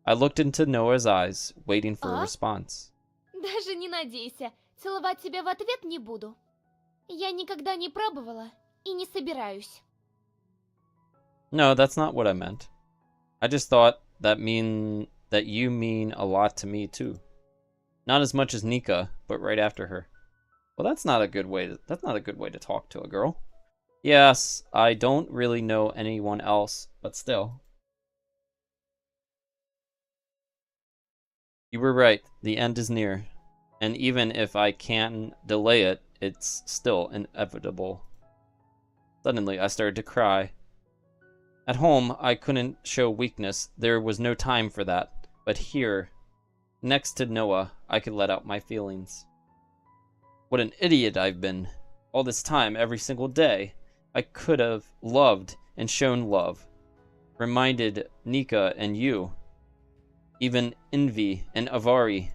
I looked into Noah's eyes, waiting for a response. Даже не надейся. Целовать тебя в ответ не буду. Я никогда не пробовала и не собираюсь. No, that's not what I meant. I just thought that you mean a lot to me too. Not as much as Nica, but right after her. Well, that's not a good way to talk to a girl. Yes, I don't really know anyone else, but still. You were right. The end is near. And even if I can delay it, it's still inevitable. Suddenly, I started to cry. At home, I couldn't show weakness. There was no time for that. But here, next to Noah, I could let out my feelings. What an idiot I've been. All this time, every single day, I could have loved and shown love. Reminded Nica and you. Even Invi and Avari.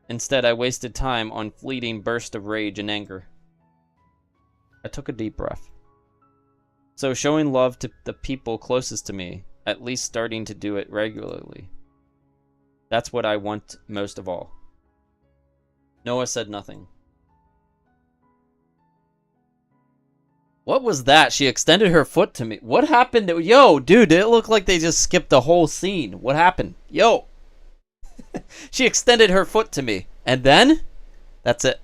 Instead, I wasted time on fleeting bursts of rage and anger. I took a deep breath. So showing love to the people closest to me, at least starting to do it regularly. That's what I want most of all. Noah said nothing. What was that? She extended her foot to me. What happened? Yo, dude, it looked like they just skipped the whole scene. What happened? Yo. She extended her foot to me. And then? That's it.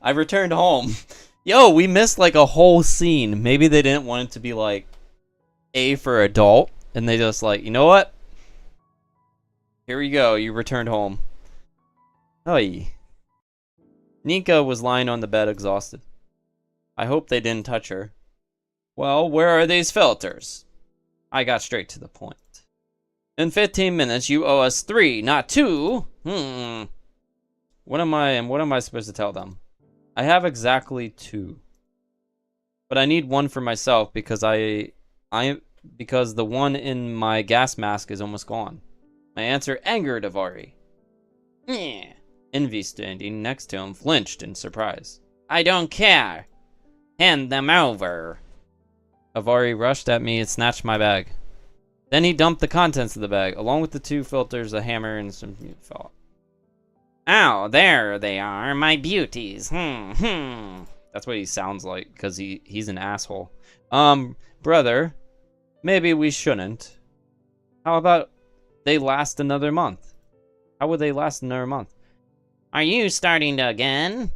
I returned home. Yo, we missed like a whole scene. Maybe they didn't want it to be like A for adult. And they just like, you know what? Here we go. You returned home. Oy. Nica was lying on the bed exhausted. I hope they didn't touch her. Well, where are these filters? I got straight to the point. In 15 minutes, you owe us 3, not 2. What am I supposed to tell them? I have exactly 2. But I need 1 for myself because because the one in my gas mask is almost gone. My answer angered Avari. Envy, standing next to him, flinched in surprise. I don't care. Hand them over. Avari rushed at me and snatched my bag. Then he dumped the contents of the bag, along with the 2 filters, a hammer, and some felt. Oh, there they are, my beauties. That's what he sounds like, because he's an asshole. Brother, maybe we shouldn't. How about they last another month? How would they last another month? Are you starting to again?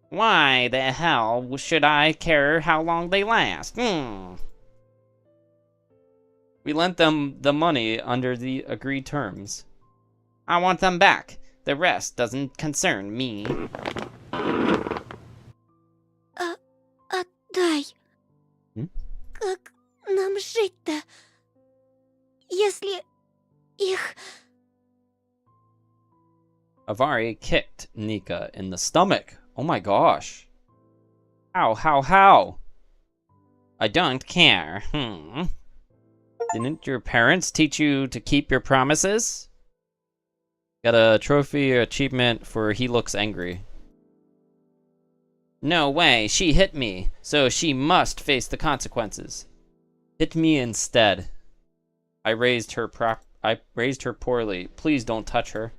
Why the hell should I care how long they last? We lent them the money under the agreed terms. I want them back. The rest doesn't concern me. Отдай. Как нам жить-то, если их... Avari kicked Nica in the stomach. Oh my gosh. How? I don't care. Didn't your parents teach you to keep your promises? Got a trophy achievement for he looks angry. No way, she hit me, so she must face the consequences. Hit me instead. I raised her poorly. Please don't touch her.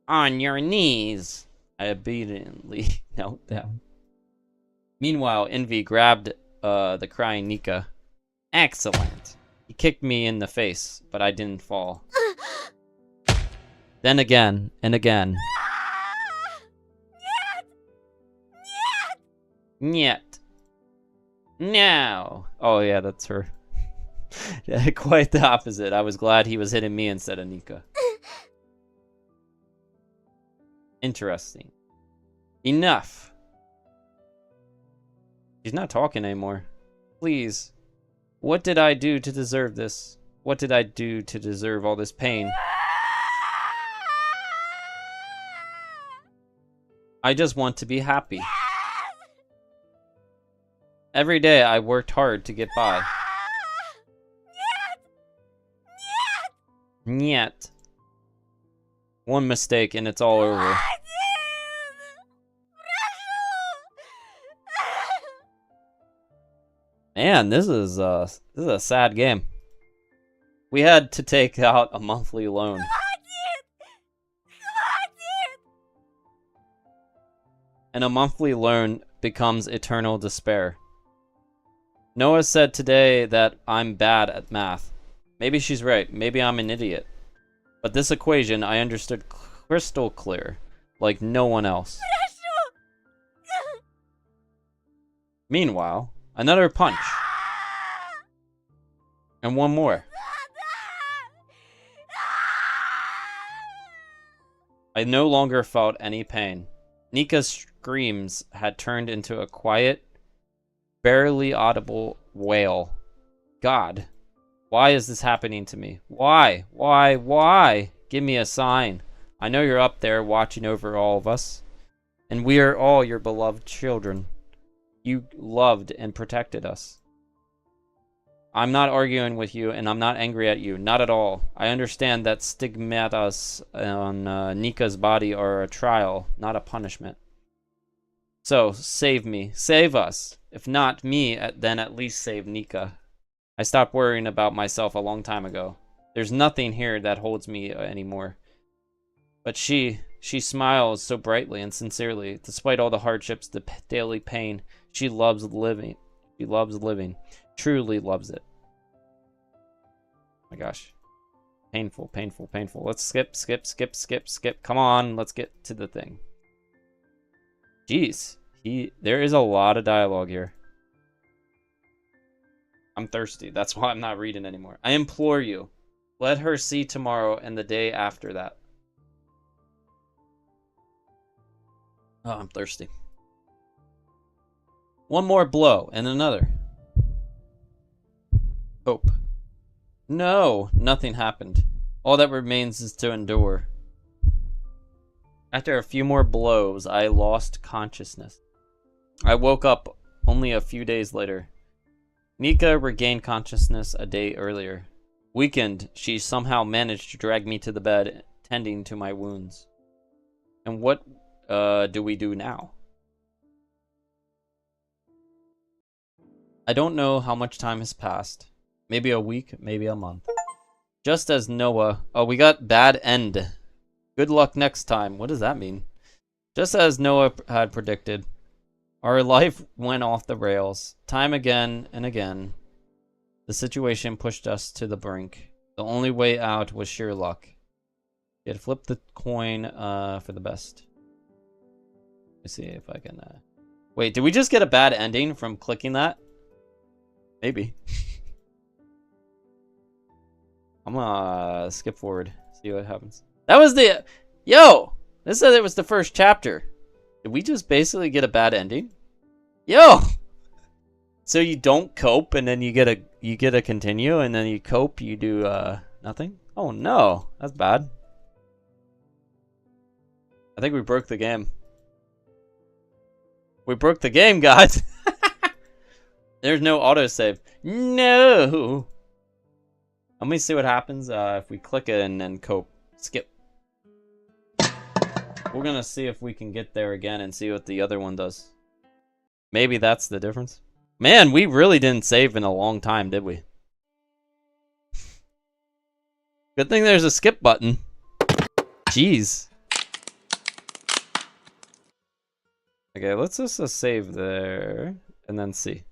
On your knees. I obediently knelt down. Meanwhile, Invi grabbed the crying Nica. Excellent. He kicked me in the face, but I didn't fall. Then again and again. Niet. No. Oh yeah, that's her. Yeah, quite the opposite. I was glad he was hitting me instead of Nica. Interesting. Enough. He's not talking anymore. Please. What did I do to deserve this? What did I do to deserve all this pain? I just want to be happy. Every day I worked hard to get by. Niet. One mistake and it's all over. Man, this is a sad game. We had to take out a monthly loan. And a monthly loan becomes eternal despair. Noah said today that I'm bad at math. Maybe she's right. Maybe I'm an idiot. But this equation I understood crystal clear, like no one else. Meanwhile, another punch. And one more. I no longer felt any pain. Nica's screams had turned into a quiet, barely audible wail. God, why is this happening to me? Why? Why? Give me a sign. I know you're up there watching over all of us. And we are all your beloved children. You loved and protected us. I'm not arguing with you, and I'm not angry at you. Not at all. I understand that stigmatas on Nica's body are a trial, not a punishment. So, save me. Save us. If not me, then at least save Nica. I stopped worrying about myself a long time ago. There's nothing here that holds me anymore. But she smiles so brightly and sincerely. Despite all the hardships, the daily pain, she loves living. She loves living. Truly loves it. Oh my gosh. Painful. Let's skip. Come on, let's get to the thing. Jeez. There is a lot of dialogue here. I'm thirsty. That's why I'm not reading anymore. I implore you. Let her see tomorrow and the day after that. Oh, I'm thirsty. One more blow and another. Hope. No, nothing happened. All that remains is to endure. After a few more blows, I lost consciousness. I woke up only a few days later. Nica regained consciousness a day earlier. Weakened, she somehow managed to drag me to the bed, tending to my wounds. And what do we do now? I don't know how much time has passed. Maybe a week, maybe a month. Just as Noah... Oh, we got bad end. Good luck next time. What does that mean? Just as Noah had predicted, our life went off the rails. Time again and again. The situation pushed us to the brink. The only way out was sheer luck. We had flipped the coin for the best. Let's see if I can. Wait, did we just get a bad ending from clicking that? Maybe. I'm gonna skip forward, see what happens. That was the. Yo! This said it was the first chapter. Did we just basically get a bad ending? Yo! So you don't cope, and then you get a continue, and then you cope, you do nothing? Oh no, that's bad. I think we broke the game. We broke the game, guys. There's no autosave. No. Let me see what happens if we click it and then cope. Skip. We're gonna see if we can get there again and see what the other one does. Maybe that's the difference. Man, we really didn't save in a long time, did we? Good thing there's a skip button. Jeez. Okay, let's just save there and then see.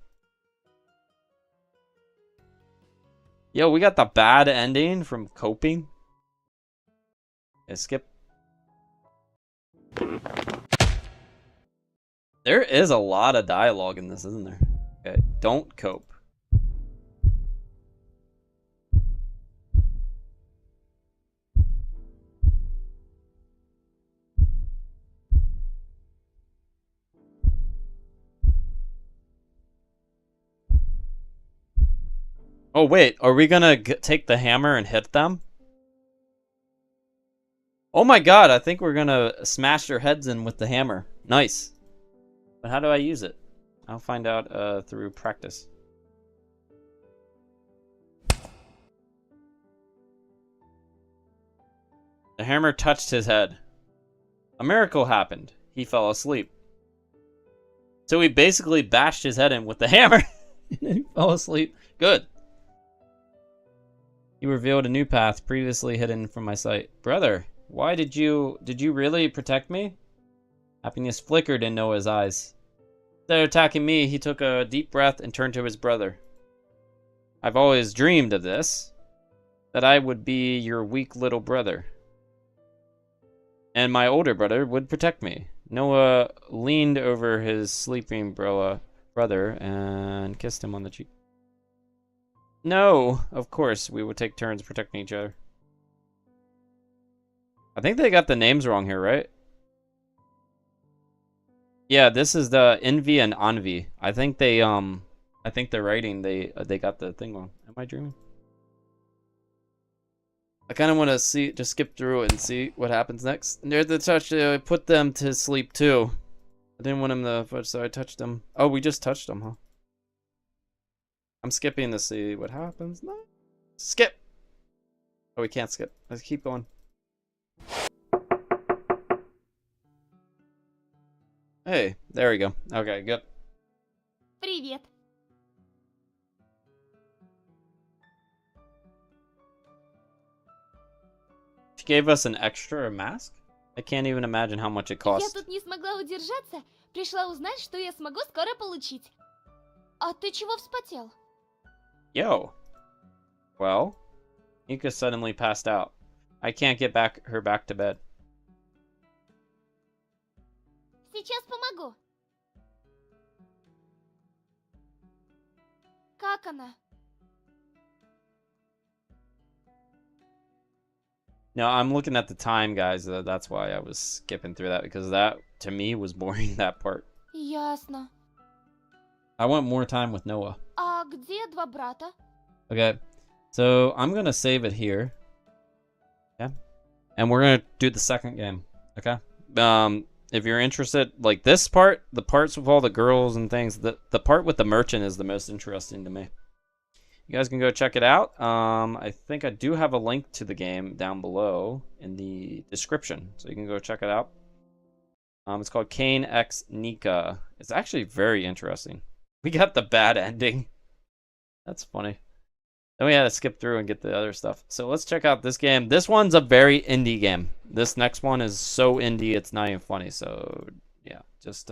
Yo, we got the bad ending from coping. Okay, skip. There is a lot of dialogue in this, isn't there? Okay, don't cope. Oh wait, are we gonna take the hammer and hit them? Oh my god, I think we're gonna smash their heads in with the hammer. Nice. But how do I use it? I'll find out through practice. The hammer touched his head. A miracle happened. He fell asleep. So we basically bashed his head in with the hammer. And then he fell asleep. Good. You revealed a new path previously hidden from my sight. Brother, why did you really protect me? Happiness flickered in Noah's eyes. Instead of attacking me, he took a deep breath and turned to his brother. I've always dreamed of this, that I would be your weak little brother. And my older brother would protect me. Noah leaned over his sleeping brother and kissed him on the cheek. No, of course, we would take turns protecting each other. I think they got the names wrong here, right? Yeah, this is the Invi and Avari. I think they're writing, they got the thing wrong. Am I dreaming? I kind of want to just skip through it and see what happens next. Near the touch, I put them to sleep too. I didn't want him to fudge, so I touched them. Oh, we just touched them, huh? I'm skipping to see what happens. No. Skip! Oh, we can't skip. Let's keep going. Hey, there we go. Okay, good. Привет. She gave us an extra mask? I can't even imagine how much it Я cost. тут не смогла удержаться, пришла узнать, что я смогу скоро получить. А ты чего вспотел? Yo. Well, Nica suddenly passed out. I can't get her back to bed. Сейчас помогу. Как она? No, I'm looking at the time, guys. That's why I was skipping through that, because that, to me, was boring, that part. Ясно. I want more time with Noah. А где два брата? Okay, so I'm going to save it here. Okay. And we're going to do the second game. Okay. If you're interested, like this part, the parts with all the girls and things, the part with the merchant is the most interesting to me. You guys can go check it out. I think I do have a link to the game down below in the description, so you can go check it out. It's called Cain x Nica. It's actually very interesting. We got the bad ending. That's funny. Then we had to skip through and get the other stuff. So let's check out this game. This one's a very indie game. This next one is so indie, it's not even funny. So yeah, just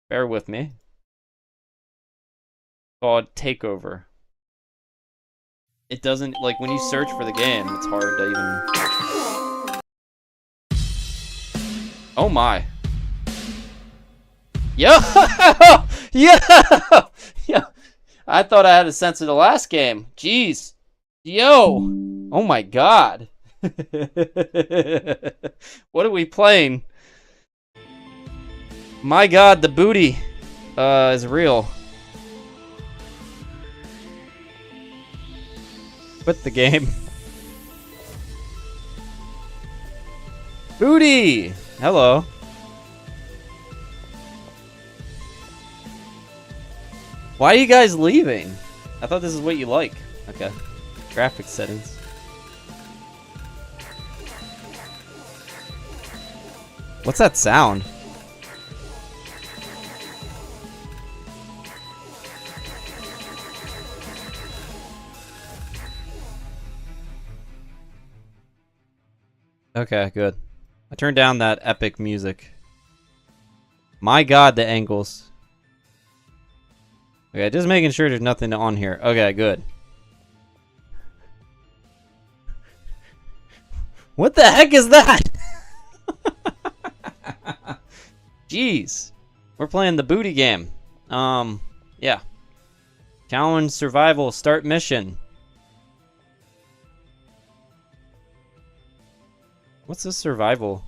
bear with me. Called TAKEOVER. It doesn't, like, when you search for the game, it's hard to even... Oh my. Yo! Yo! Yo! I thought I had a sense of the last game. Jeez. Yo! Oh my god. What are we playing? My god, the booty is real. Quit the game. Booty! Hello. Why are you guys leaving? I thought this is what you like. Okay. Graphic settings. What's that sound? Okay, good. I turned down that epic music. My god, the angles. Okay, just making sure there's nothing on here. Okay, good. What the heck is that? Jeez. We're playing the booty game. Yeah. Challenge survival, start mission. What's this survival?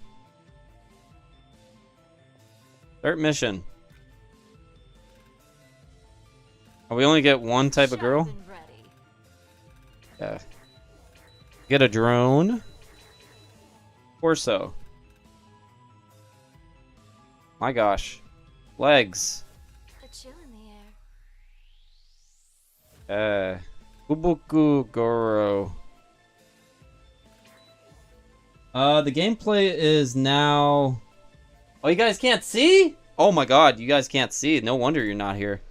Start mission. Oh, we only get one type of girl? Yeah. Get a drone. Torso. My gosh. Legs. A chill in the air. Ubuku Goro. The gameplay is now... Oh, you guys can't see? Oh my god, you guys can't see. No wonder you're not here.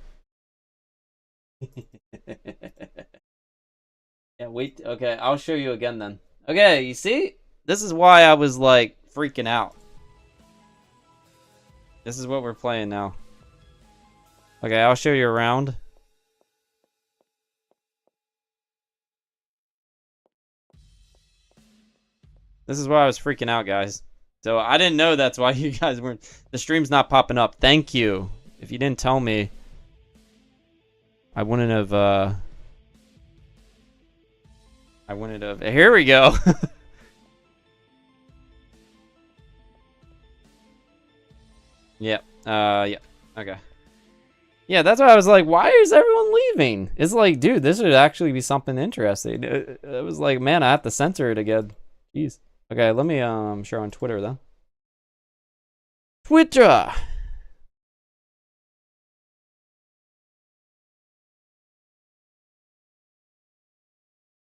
Yeah, wait. Okay, I'll show you again then. Okay, you see? This is why I was, like, freaking out. This is what we're playing now. Okay, I'll show you around. This is why I was freaking out, guys. So I didn't know that's why you guys weren't... The stream's not popping up. Thank you. If you didn't tell me, I wouldn't have... I wouldn't have... Here we go. Yep. Yep. Okay. Yeah, that's why I was like, why is everyone leaving? It's like, dude, this would actually be something interesting. It was like, man, I have to censor it again. Jeez. Okay, let me share on Twitter then. Twitter.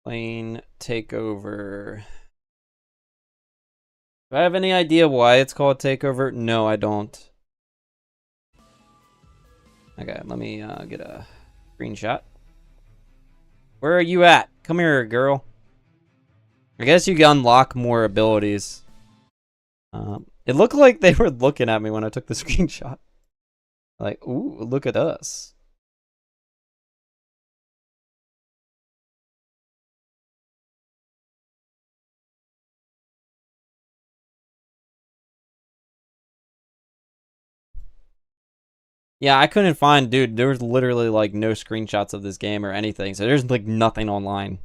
Playing Takeover. Do I have any idea why it's called Takeover? No, I don't. Okay, let me get a screenshot. Where are you at? Come here, girl. I guess you can unlock more abilities. It looked like they were looking at me when I took the screenshot. Like, ooh, look at us. Yeah, I couldn't find, dude, there's literally like no screenshots of this game or anything, so there's like nothing online.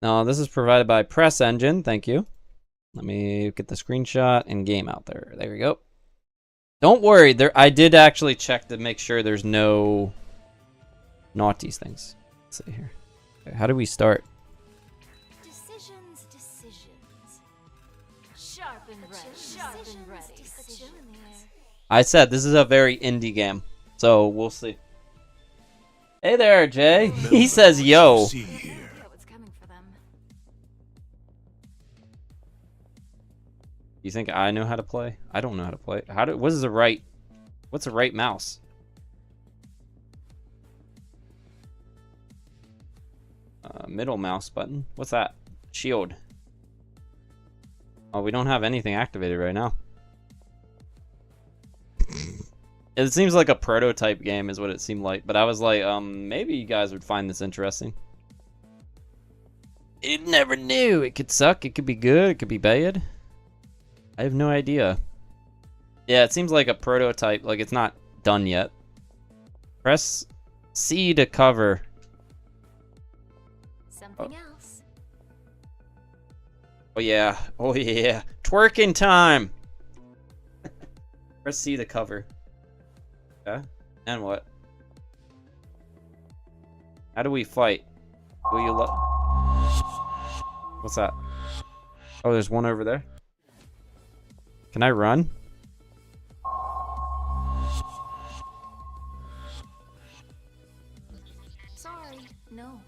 No, this is provided by Press Engine, thank you. Let me get the screenshot and game out there. There we go. Don't worry, I did actually check to make sure there's no naughties things. Let's see here. Okay, how do we start? Decisions. Sharp and ready. A chill in the air. I said this is a very indie game, so we'll see. Hey there, Jay. He says, yo. You think I know how to play? I don't know how to play. What is the right? What's the right mouse? Middle mouse button. What's that? Shield. Oh, we don't have anything activated right now. It seems like a prototype game is what it seemed like, but I was like, maybe you guys would find this interesting. You never knew. It could suck, it could be good, it could be bad. I have no idea. Yeah, it seems like a prototype. Like it's not done yet. Press C to cover. Something else. Oh yeah. Oh yeah. Twerking time. Press C to cover. Okay. And what? How do we fight? Will you let... What's that? Oh, there's one over there. Can I run? Sorry. No.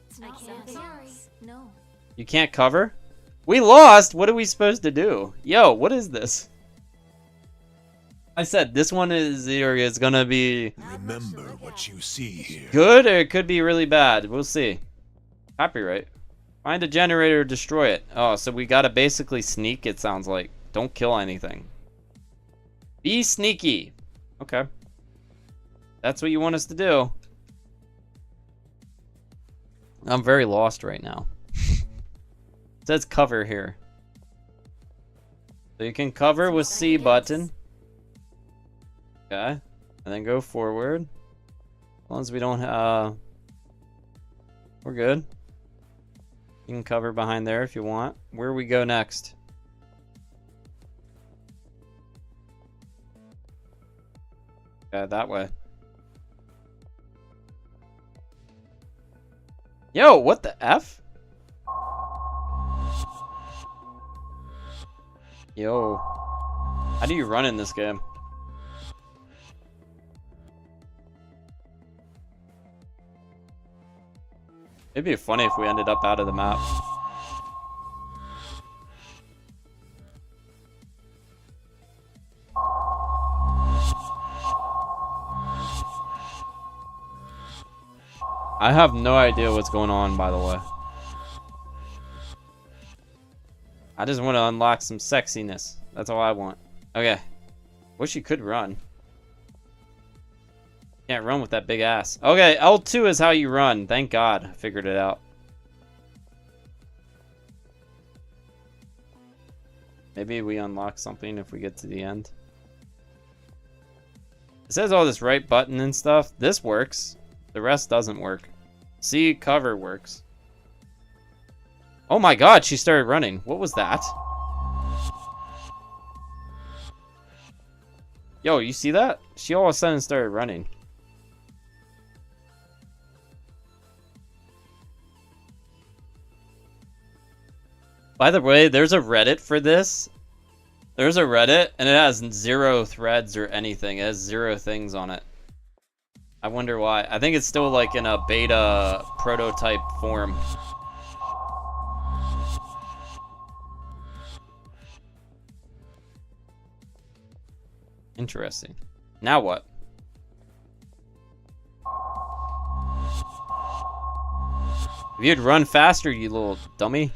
It's not something else. No. You can't cover? We lost! What are we supposed to do? Yo, what is this? I said this one is either it's gonna be Remember what you see here. good or it could be really bad. We'll see. Copyright. Find a generator, destroy it. Oh, so we gotta basically sneak, it sounds like. Don't kill anything. Be sneaky. Okay. That's what you want us to do. I'm very lost right now. It says cover here. So you can cover with C button. Okay. And then go forward. As long as we don't we're good. You can cover behind there if you want. Where we go next? Yeah, that way. Yo, what the F? Yo. How do you run in this game? It'd be funny if we ended up out of the map. I have no idea what's going on, by the way. I just want to unlock some sexiness. That's all I want. Okay. Wish you could run. Can't run with that big ass. Okay, L2 is how you run. Thank God. I figured it out. Maybe we unlock something if we get to the end. It says all this right button and stuff. This works. The rest doesn't work. C cover works. Oh my God, she started running. What was that? Yo, you see that? She all of a sudden started running. By the way, there's a Reddit for this. There's a Reddit, and it has 0 threads or anything. It has 0 things on it. I wonder why. I think it's still like in a beta prototype form. Interesting. Now what? If you'd run faster, you little dummy.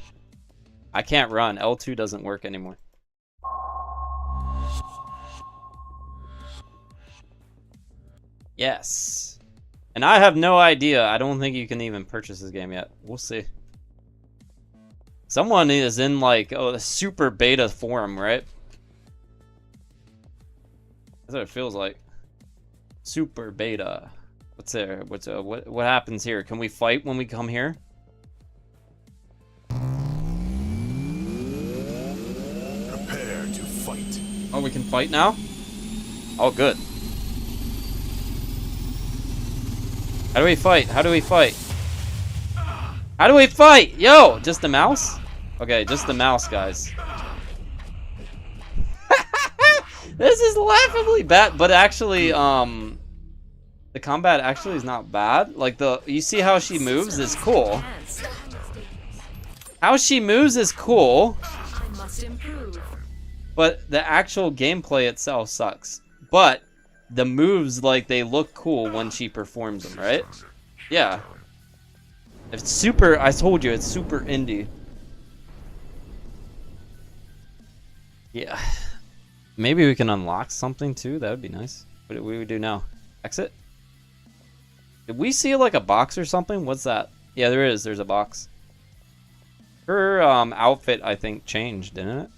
I can't run. L2 doesn't work anymore. Yes. And I have no idea. I don't think you can even purchase this game yet. We'll see. Someone is in like, oh, the super beta form, right? That's what it feels like. Super beta. What's there? What happens here? Can we fight when we come here? Prepare to fight. Oh, we can fight now? Oh, good. How do we fight? How do we fight? How do we fight? Yo, just the mouse? Okay, just the mouse, guys. This is laughably bad, but actually, the combat actually is not bad. Like you see how she moves is cool. How she moves is cool. I must improve. But the actual gameplay itself sucks. But the moves, like, they look cool when she performs them, right? Yeah. It's super, I told you, it's super indie. Yeah. Maybe we can unlock something too. That would be nice. What do we do now? Exit? Did we see like a box or something? What's that? Yeah, there is. There's a box. Her outfit, I think, changed, didn't it?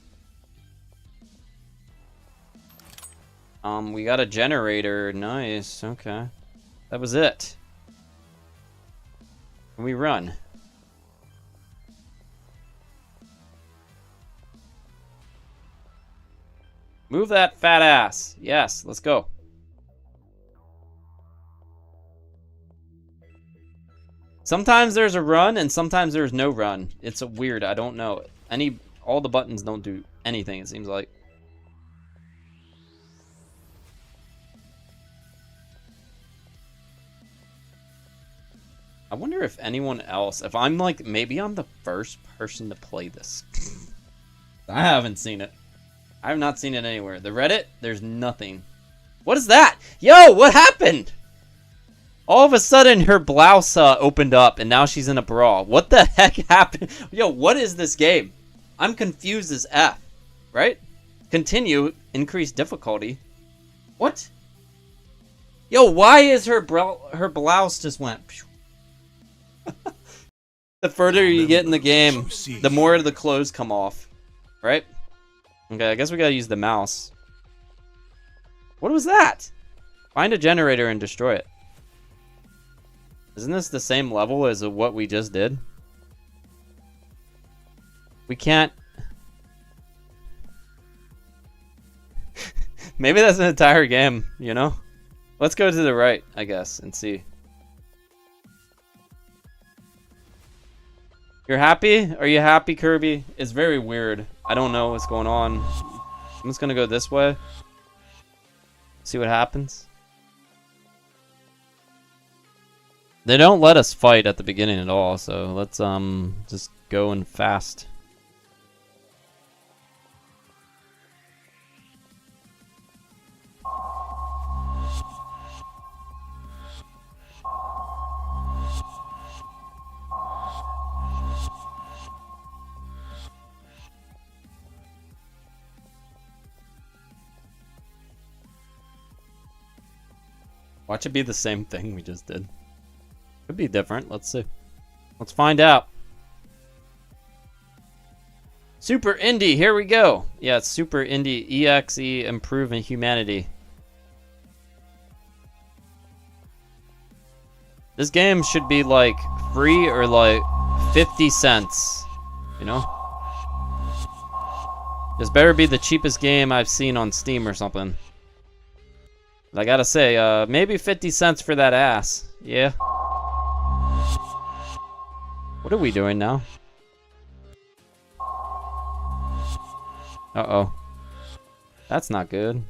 We got a generator. Nice. Okay. That was it. Can we run? Move that fat ass. Yes, let's go. Sometimes there's a run and sometimes there's no run. It's a weird, I don't know. All the buttons don't do anything, it seems like. I wonder if anyone else, if I'm like, maybe I'm the first person to play this. I haven't seen it. I have not seen it anywhere. The Reddit, there's nothing. What is that? Yo, what happened? All of a sudden, her blouse opened up, and now she's in a bra. What the heck happened? Yo, what is this game? I'm confused as F. Right? Continue. Increase difficulty. What? Yo, why is her blouse just went... The further you get in the game, the more of the clothes come off. Right? Okay, I guess we gotta use the mouse. What was that? Find a generator and destroy it. Isn't this the same level as what we just did? We can't... Maybe that's an entire game, you know? Let's go to the right, I guess, and see. You're happy? Are you happy, Kirby? It's very weird. I don't know what's going on. I'm just gonna go this way. See what happens. They don't let us fight at the beginning at all, so let's just go in fast. Watch it be the same thing we just did. Could be different. Let's see. Let's find out. Super Indie, here we go. Yeah, it's Super Indie EXE Improving Humanity. This game should be like free or like 50 cents. You know? This better be the cheapest game I've seen on Steam or something. I gotta say, maybe 50 cents for that ass. Yeah. What are we doing now? Uh-oh. That's not good.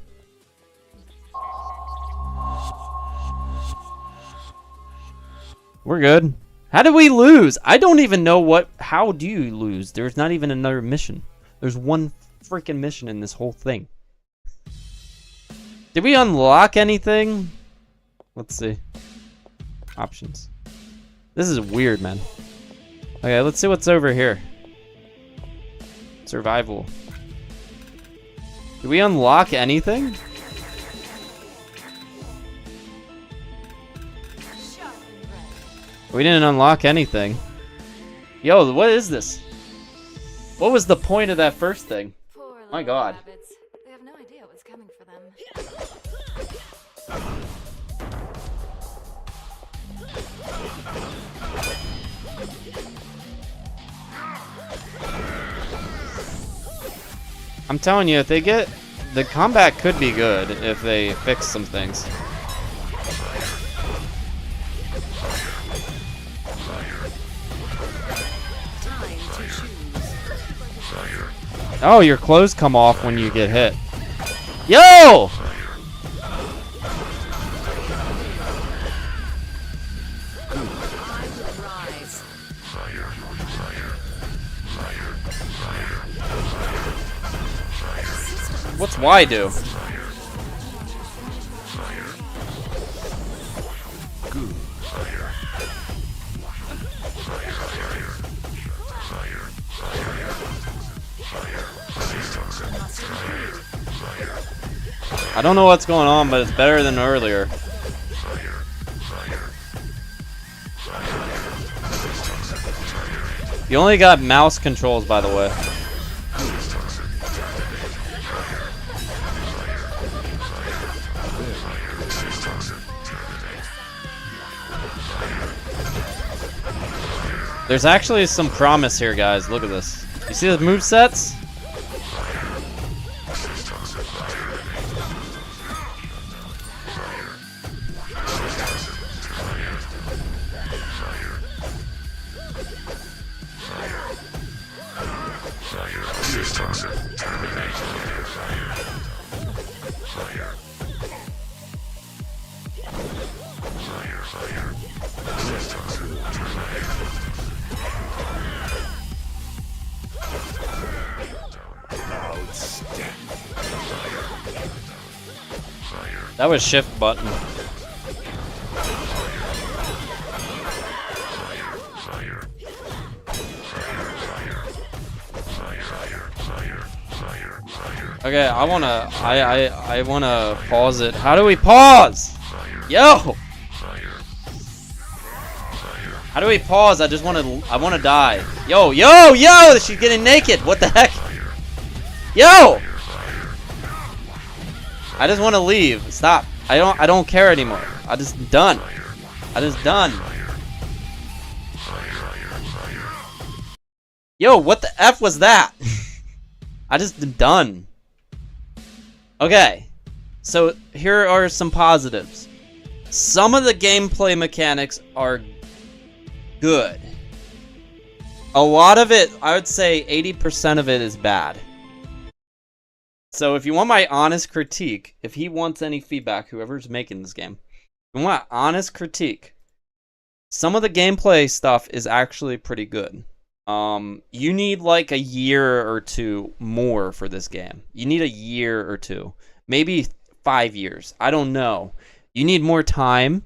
We're good. How did we lose? I don't even know what... How do you lose? There's not even another mission. There's one freaking mission in this whole thing. Did we unlock anything? Let's see. Options. This is weird, man. Okay, let's see what's over here. Survival. Did we unlock anything? We didn't unlock anything. Yo, what is this? What was the point of that first thing? My God. Rabbits. They have no idea what's coming for them. I'm telling you, if they get... The combat could be good if they fix some things. Oh, your clothes come off when you get hit. Yo! What's Y do? I don't know what's going on, but it's better than earlier. You only got mouse controls, by the way. There's actually some promise here, guys. Look at this. You see the movesets? That was shift button. Okay, I wanna pause it. How do we pause? Yo! How do we pause? I wanna die. Yo, she's getting naked. What the heck? Yo! I just want to leave. Stop. I don't care anymore. I just done. Yo, what the F was that? I just done. Okay. So here are some positives. Some of the gameplay mechanics are good. A lot of it, I would say 80% of it is bad. So if you want my honest critique, if he wants any feedback, whoever's making this game, if you want honest critique, some of the gameplay stuff is actually pretty good. You need like a year or two more for this game. You need a year or two. Maybe 5 years. I don't know. You need more time.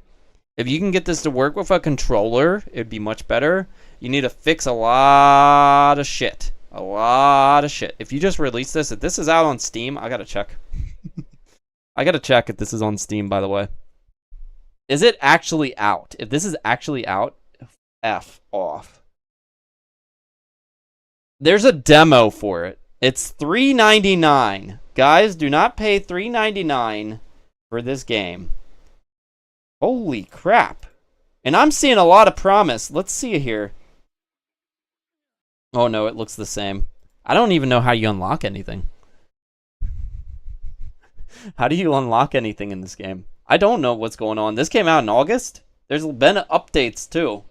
If you can get this to work with a controller, it'd be much better. You need to fix a lot of shit. A lot of shit. If you just release this, if this is out on Steam, I gotta check. I gotta check if this is on Steam, by the way. Is it actually out? If this is actually out, F off. There's a demo for it. It's $3.99. Guys, do not pay $3.99 for this game. Holy crap. And I'm seeing a lot of promise. Let's see here. Oh no, it looks the same. I don't even know how you unlock anything. How do you unlock anything in this game? I don't know what's going on. This came out in August? There's been updates too.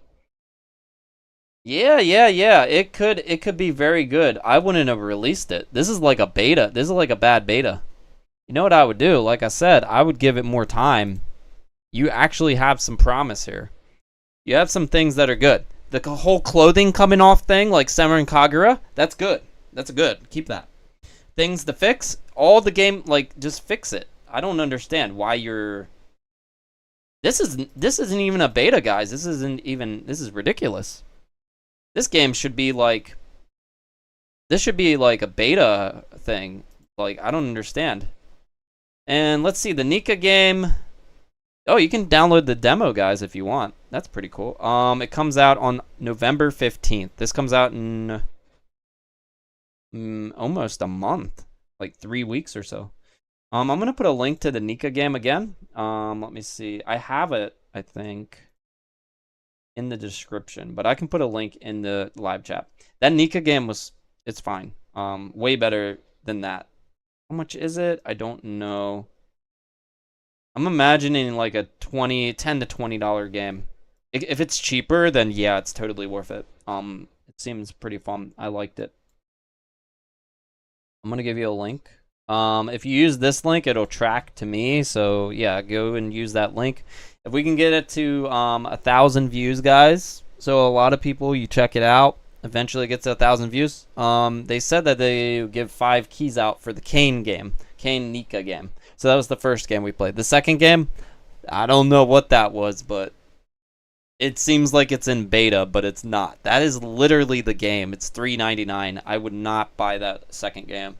Yeah. It could be very good. I wouldn't have released it. This is like a beta. This is like a bad beta. You know what I would do? Like I said, I would give it more time. You actually have some promise here. You have some things that are good. The whole clothing coming off thing, like Summer and Kagura, that's good. That's good. Keep that. Things to fix, all the game, like, just fix it. I don't understand why you're... This isn't even a beta, guys. This is ridiculous. This game should be like... This should be like a beta thing. Like, I don't understand. And let's see, the Nica game... Oh, you can download the demo, guys, if you want. That's pretty cool. It comes out on November 15th. This comes out in almost a month, like 3 weeks or so. I'm gonna put a link to the Nica game again. Let me see. I have it, I think, in the description, but I can put a link in the live chat. That Nica game it's fine. Way better than that. How much is it? I don't know. I'm imagining like a $10 to $20 game. If it's cheaper, then yeah, it's totally worth it. It seems pretty fun. I liked it. I'm gonna give you a link. If you use this link, it'll track to me. So yeah, go and use that link. If we can get it to 1,000 views, guys. So a lot of people, you check it out. Eventually, it gets to 1,000 views. They said that they give 5 keys out for the Cain game, Cain Nica game. So that was the first game we played. The second game, I don't know what that was, but it seems like it's in beta, but it's not. That is literally the game. It's $3.99. I would not buy that second game.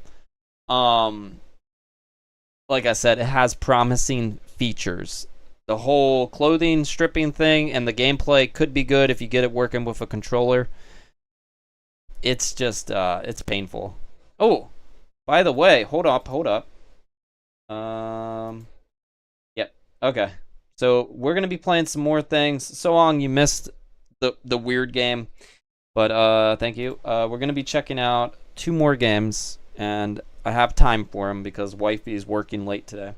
Like I said, it has promising features. The whole clothing stripping thing and the gameplay could be good if you get it working with a controller. It's just, it's painful. Oh, by the way, hold up. Yep. Okay. So we're gonna be playing some more things. So long, you missed the weird game. But thank you. We're gonna be checking out 2 more games, and I have time for them because wifey is working late today.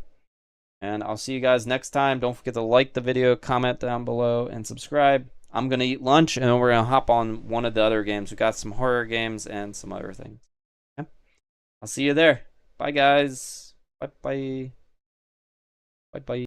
And I'll see you guys next time. Don't forget to like the video, comment down below, and subscribe. I'm gonna eat lunch, and then we're gonna hop on one of the other games. We got some horror games and some other things. Okay? I'll see you there. Bye, guys. Bye bye. Bye bye.